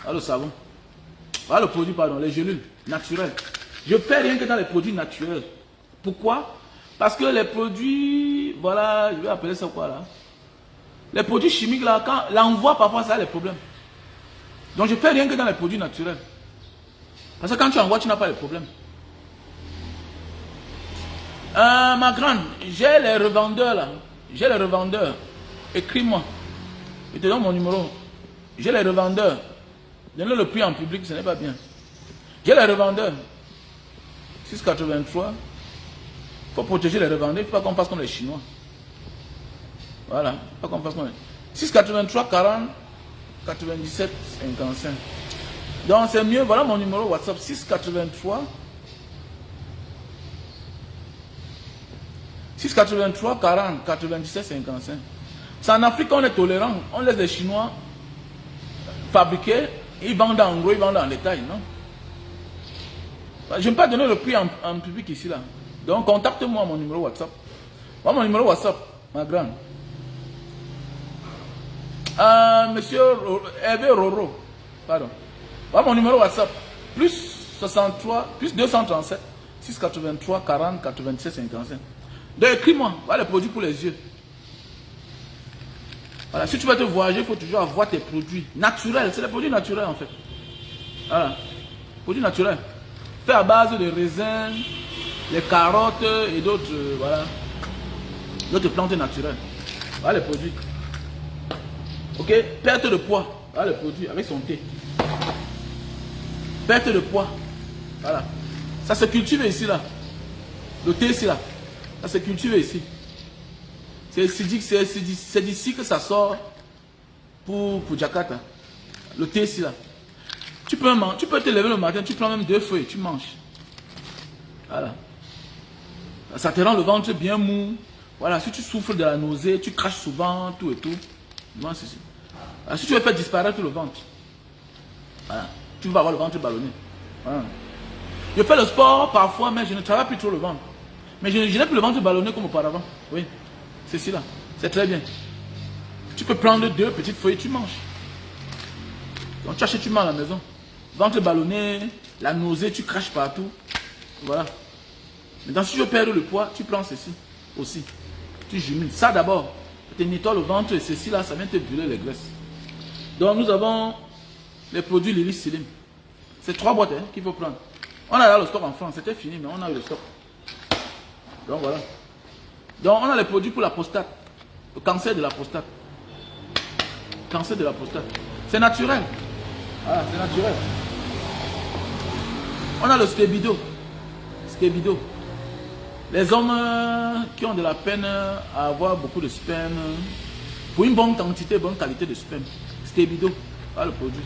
Voilà le savon. Voilà le produit, pardon, les gélules naturelles. Je fais rien que dans les produits naturels. Pourquoi? Parce que les produits, voilà, je vais appeler ça quoi là? Les produits chimiques là, quand l'envoi parfois ça a des problèmes. Donc je fais rien que dans les produits naturels. Parce que quand tu envoies, tu n'as pas de problème. Ma grande, j'ai les revendeurs là. J'ai les revendeurs. Écris-moi. Je te donne mon numéro. J'ai les revendeurs. Donne le prix en public, ce n'est pas bien. J'ai les revendeurs. 6,83. Il faut protéger les revendeurs. Il ne faut pas qu'on fasse comme les Chinois. Voilà. Il ne faut pas qu'on fasse comme les 6,83 40 97 55. Donc c'est mieux. Voilà mon numéro WhatsApp. 6,83 40 97 55. C'est en Afrique qu'on est tolérant. On laisse les Chinois fabriquer. Ils vendent en gros, ils vendent en détail, non? Je ne vais pas donner le prix en public ici là. Donc contacte-moi à mon numéro WhatsApp. Voilà mon numéro WhatsApp, ma grande. Monsieur Hervé Roro. Pardon. Voilà mon numéro WhatsApp. Plus 63, plus 237 683 40 97 55. Donc écris-moi. Voilà les produits pour les yeux. Voilà, si tu veux te voyager, il faut toujours avoir tes produits naturels. C'est des produits naturels en fait. Voilà. Produits naturels. Fait à base de raisins, les carottes et d'autres, voilà. D'autres plantes naturelles. Voilà les produits. Ok, perte de poids. Voilà le produit avec son thé. Perte de poids. Voilà. Ça se cultive ici là. Le thé ici là. Ça se cultive ici. C'est d'ici que ça sort pour Jakarta. Le thé ici là. Tu peux te lever le matin, tu prends même 2 feuilles, tu manges. Voilà. Ça te rend le ventre bien mou. Voilà, si tu souffres de la nausée, tu craches souvent, tout et tout. Non, c'est ça. Alors, si tu veux faire disparaître le ventre, voilà, tu vas avoir le ventre ballonné. Voilà. Je fais le sport parfois, mais je ne travaille plus trop le ventre. Mais je n'ai plus le ventre ballonné comme auparavant. Oui, c'est cela. C'est très bien. Tu peux prendre 2 petites feuilles, tu manges. Donc tu achètes, tu manges à la maison. Ventre ballonné, la nausée, tu craches partout. Voilà. Maintenant, si tu veux perdre le poids, tu prends ceci aussi. Tu jumelles. Ça d'abord, tu nettoies le ventre et ceci là, ça vient te brûler les graisses. Donc nous avons les produits Lily Slim. C'est 3 boîtes qu'il faut prendre. On a là le stock en France, c'était fini, mais on a eu le stock. Donc voilà. Donc on a les produits pour la prostate. Le cancer de la prostate. Cancer de la prostate. C'est naturel. Ah, c'est naturel. On a le stébido. Stébido. Les hommes qui ont de la peine à avoir beaucoup de sperme, pour une bonne quantité, bonne qualité de sperme. Stébido. Voilà le produit.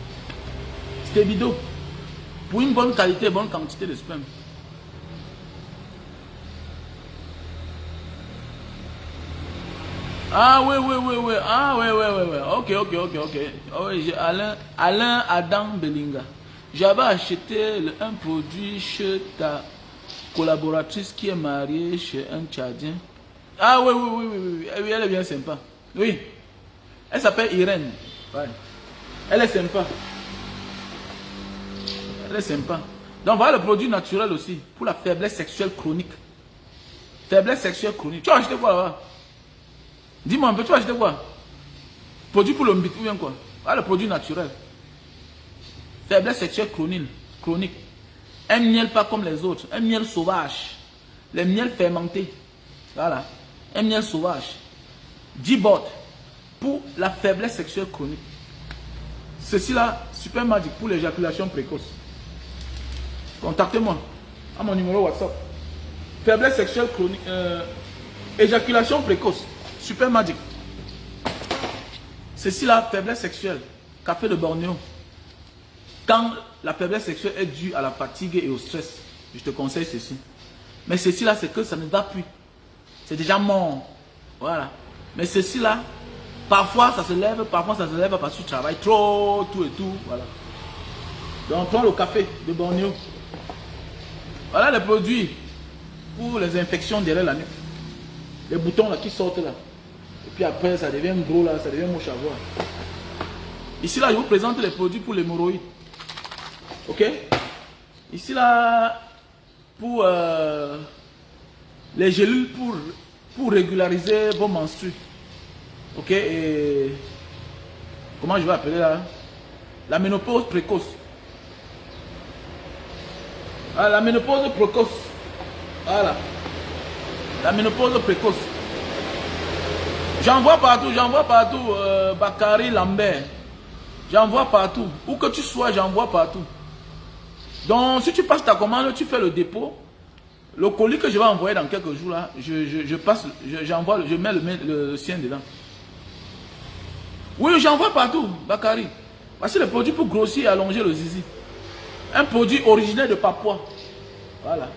Stébido. Pour une bonne qualité, bonne quantité de sperme. Ah oui, oui, oui, oui. Ah oui, oui, oui, oui. Ok. Oh, oui, Alain Adam Belinga. J'avais acheté un produit chez ta collaboratrice qui est mariée chez un Tchadien. Ah oui, oui, elle est bien sympa. Oui. Elle s'appelle Irène. Ouais. Elle est sympa. Elle est sympa. Donc voilà le produit naturel aussi. Pour la faiblesse sexuelle chronique. Faiblesse sexuelle chronique. Tu as acheté quoi là-bas? Dis-moi un peu, tu as acheté quoi? Produit pour le mbit ou bien quoi? Ah, le produit naturel. Faiblesse sexuelle chronique. Un miel pas comme les autres. Un miel sauvage. Les miels fermentés. Voilà. Un miel sauvage. 10 bottes. Pour la faiblesse sexuelle chronique. Ceci là, super magique pour l'éjaculation précoce. Contactez-moi à mon numéro WhatsApp. Faiblesse sexuelle chronique. Éjaculation précoce. Super magique. Ceci là, faiblesse sexuelle. Café de Bornéo. Quand la faiblesse sexuelle est due à la fatigue et au stress, je te conseille ceci. Mais ceci là, c'est que ça ne va plus. C'est déjà mort. Voilà. Mais ceci là, parfois ça se lève, parfois ça se lève parce que tu travailles trop, tout et tout. Voilà. Donc prends le café de Bornéo. Voilà les produits pour les infections derrière la nuque. Les boutons là qui sortent là. Et puis après ça devient gros là, ça devient moche à voir. Ici là, je vous présente les produits pour l'hémorroïde. Ok? Ici là, pour les gélules pour régulariser vos menstrues. Ok? Et comment je vais appeler là? La ménopause précoce. Ah, la ménopause précoce. Voilà. La ménopause précoce. J'en vois partout, Bakary Lambert. J'en vois partout. Où que tu sois, j'en vois partout. Donc, si tu passes ta commande, tu fais le dépôt. Le colis que je vais envoyer dans quelques jours, là, je mets le sien dedans. Oui, j'en vois partout, Bakary. Voici le produit pour grossir et allonger le zizi. Un produit originaire de Papouas. Voilà.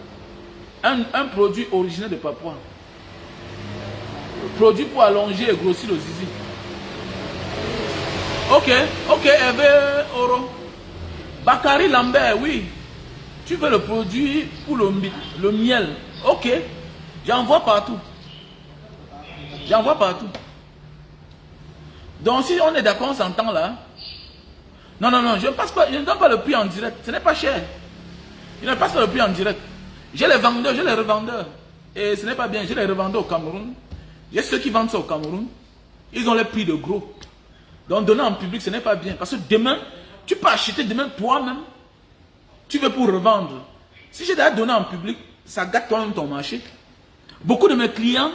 Un produit originaire de Papouas. Produit pour allonger et grossir le zizi. Ok, Hervé Oro. Bakary Lambert, oui. Tu veux le produit pour le miel. Ok. J'en vois partout. J'en vois partout. Donc si on est d'accord, on s'entend là. Non, je ne donne pas le prix en direct. Ce n'est pas cher. Je ne passe pas le prix en direct. J'ai les vendeurs, j'ai les revendeurs. Et ce n'est pas bien. J'ai les revendeurs au Cameroun. J'ai ceux qui vendent ça au Cameroun. Ils ont les prix de gros. Donc donner en public, ce n'est pas bien. Parce que demain, tu peux acheter demain toi-même. Tu veux pour revendre. Si j'ai déjà donné en public, ça gâte toi-même ton marché. Beaucoup de mes clients,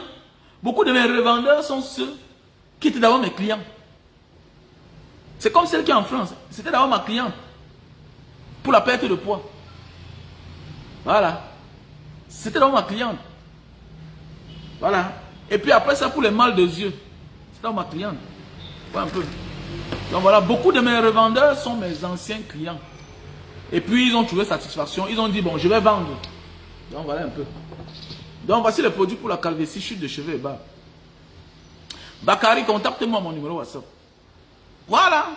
beaucoup de mes revendeurs sont ceux qui étaient d'abord mes clients. C'est comme celle qui est en France. C'était d'abord ma cliente. Pour la perte de poids. Voilà. C'était d'abord ma cliente. Voilà. Et puis après ça, pour les mal de yeux. C'était d'abord ma cliente. Voilà un peu. Donc voilà, beaucoup de mes revendeurs sont mes anciens clients. Et puis ils ont trouvé satisfaction. Ils ont dit, bon, je vais vendre. Donc voilà un peu. Donc voici les produits pour la calvitie, chute de cheveux et barbe. Bakary, contacte-moi mon numéro WhatsApp. Voilà.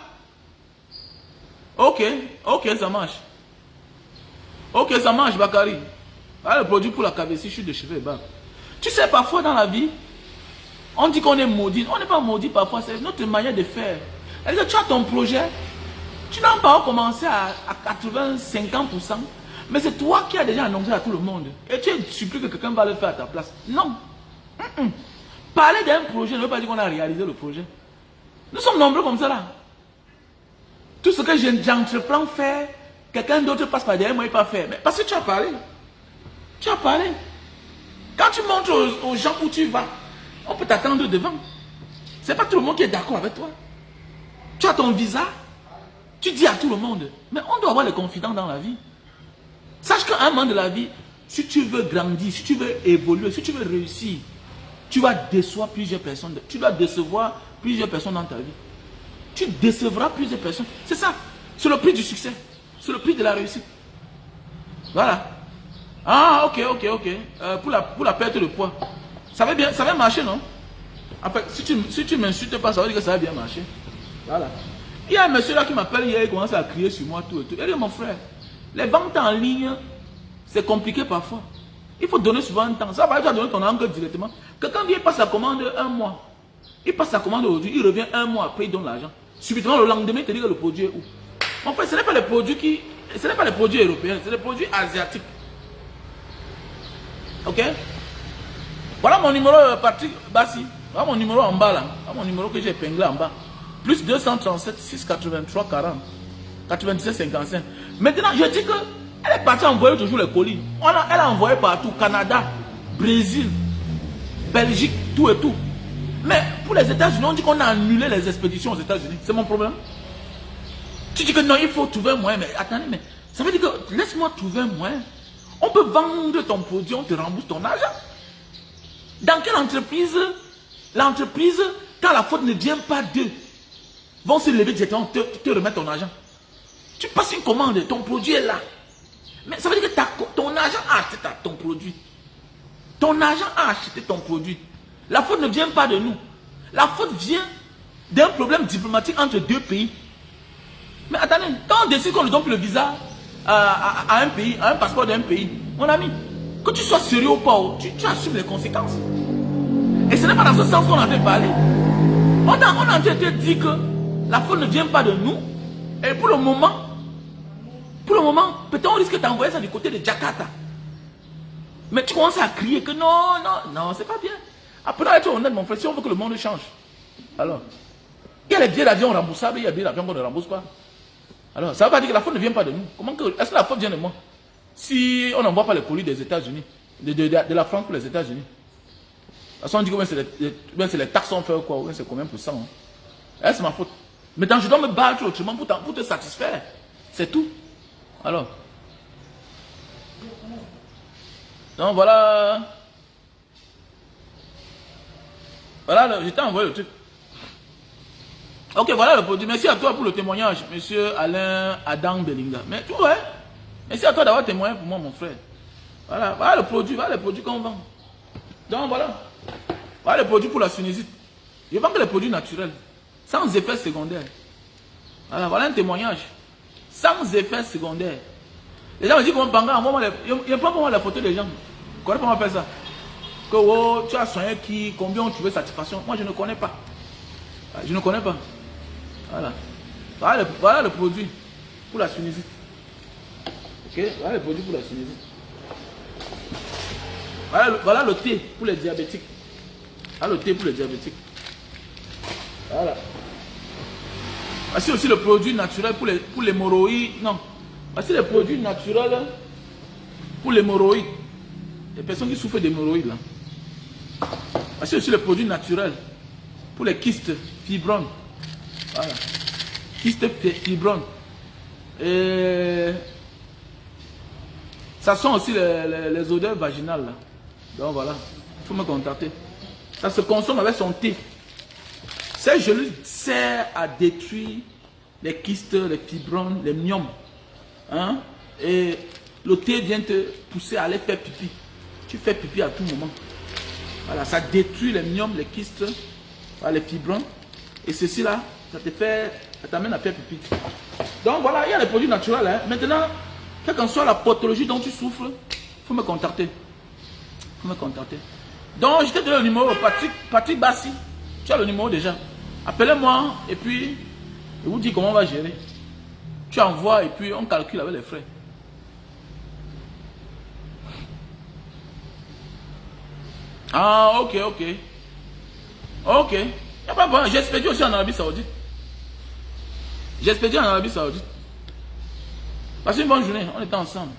Ok, ça marche. Ok, ça marche, Bakary. Voilà le produit pour la cavessichure de cheveux et barbe. Tu sais, parfois dans la vie, on dit qu'on est maudit. On n'est pas maudit parfois, c'est notre manière de faire. C'est-à-dire que tu as ton projet, tu n'as pas commencé à 80-50%, mais c'est toi qui as déjà annoncé à tout le monde. Et tu es surpris que quelqu'un va le faire à ta place. Non. Parler d'un projet ne veut pas dire qu'on a réalisé le projet. Nous sommes nombreux comme ça là. Tout ce que j'entreprends faire, quelqu'un d'autre passe par derrière moi et pas faire. Mais parce que tu as parlé. Tu as parlé. Quand tu montres aux gens où tu vas, on peut t'attendre devant. C'est pas tout le monde qui est d'accord avec toi. Tu as ton visa, tu dis à tout le monde. Mais on doit avoir les confidents dans la vie. Sache qu'à un moment de la vie, si tu veux grandir, si tu veux évoluer, si tu veux réussir, tu vas décevoir plusieurs personnes. Tu dois décevoir plusieurs personnes dans ta vie. Tu décevras plusieurs personnes. C'est ça. C'est le prix du succès. C'est le prix de la réussite. Voilà. Ah, ok. Pour la perte de poids. Ça va bien, ça va marcher, non? Après, si tu m'insultes pas, ça veut dire que ça va bien marcher. Voilà. Il y a un monsieur là qui m'appelle hier, il commence à crier sur moi, tout et tout. Il dit, mon frère, les ventes en ligne, c'est compliqué parfois. Il faut donner souvent un temps. Ça va, tu vas donner ton encre directement. Quelqu'un vient, il passe sa commande un mois. Il passe sa commande aujourd'hui, il revient un mois après, il donne l'argent. Subitement, le lendemain, il te dit que le produit est où? En fait, ce n'est pas les produits ce n'est pas les produits européens, c'est les produits asiatiques. Ok? Voilà mon numéro, Patrick Bassi. Voilà mon numéro en bas là. Voilà mon numéro que j'ai épinglé en bas. Plus 237 683 40 97 55. Maintenant, je dis que elle est partie envoyer toujours les colis. Elle a envoyé partout. Canada, Brésil, Belgique, tout et tout. Mais pour les États-Unis, on dit qu'on a annulé les expéditions aux États-Unis. C'est mon problème. Tu dis que non, il faut trouver un moyen. Mais attendez, mais ça veut dire que laisse-moi trouver un moyen. On peut vendre ton produit, on te rembourse ton argent. Dans quelle entreprise, l'entreprise, quand la faute ne vient pas d'eux, vont se lever directement, te remettre ton argent. Tu passes une commande, ton produit est là. Mais ça veut dire que ton argent a acheté ton produit. Ton argent a acheté ton produit. La faute ne vient pas de nous. La faute vient d'un problème diplomatique entre deux pays. Mais attendez, quand on décide qu'on ne donne plus le visa à un pays, à un passeport d'un pays, mon ami, que tu sois sérieux ou pas, tu assumes les conséquences. Et ce n'est pas dans ce sens qu'on a fait parler. On a en train de dire que la faute ne vient pas de nous. Et pour le moment, peut-être on risque d'envoyer ça du côté de Jakarta. Mais tu commences à crier que non, c'est pas bien. Après, être honnête, mon frère, si on veut que le monde change, alors, il y a les billets d'avion remboursables, il y a des billets d'avion qu'on ne rembourse pas. Alors, ça ne veut pas dire que la faute ne vient pas de nous. Est-ce que la faute vient de moi? Si on n'envoie pas les colis des États-Unis, de la France pour les États-Unis. De toute façon, on dit que c'est les taxes on fait quoi, c'est combien pour cent. C'est ma faute. Maintenant, je dois me battre autrement pour te satisfaire. C'est tout. Alors. Donc voilà. Voilà, je t'ai envoyé le truc. Ok, voilà le produit. Merci à toi pour le témoignage, monsieur Alain Adam Belinga. Mais tu vois, merci à toi d'avoir témoigné pour moi, mon frère. Voilà le produit, qu'on vend. Donc voilà. Voilà le produit pour la sinusite. Je vends que les produits naturels, sans effet secondaire. Voilà un témoignage. Sans effet secondaire. Les gens me disent comment envoie-moi il prend pour moi les photos des gens. Comment on va faire ça? Que oh, tu as soigné qui, combien tu veux satisfaction? Moi je ne connais pas. Je ne connais pas. Voilà le produit pour la sinusite. Ok, voilà le produit pour la sinusite. Voilà le thé pour les diabétiques. Voilà le thé pour les diabétiques. Voilà. Voici aussi le produit naturel pour l'hémorroïde. Non. Voici le produit naturel pour l'hémorroïde. Les personnes qui souffrent d'hémorroïdes là. Voici aussi le produit naturel pour les kystes fibromes. Voilà. Kystes fibromes. Et ça sent aussi les odeurs vaginales là. Donc voilà. Il faut me contacter. Ça se consomme avec son thé. Cette gelée sert à détruire les kystes, les fibromes, les myomes. Hein? Et le thé vient te pousser à aller faire pipi. Tu fais pipi à tout moment. Voilà, ça détruit les myomes, les kystes, les fibromes. Et ceci là, ça t'amène à faire pipi. Donc voilà, il y a les produits naturels. Hein. Maintenant, quelle qu'en soit la pathologie dont tu souffres, faut me contacter. Faut me contacter. Donc, je t'ai donné le numéro, Patrick Bassi. Tu as le numéro déjà. Appelez-moi et puis, je vous dis comment on va gérer. Tu envoies et puis on calcule avec les frais. Ah, ok. Ok. Il n'y a pas de problème. J'ai expédié aussi en Arabie Saoudite. J'ai expédié en Arabie Saoudite. Passez une bonne journée. On était ensemble.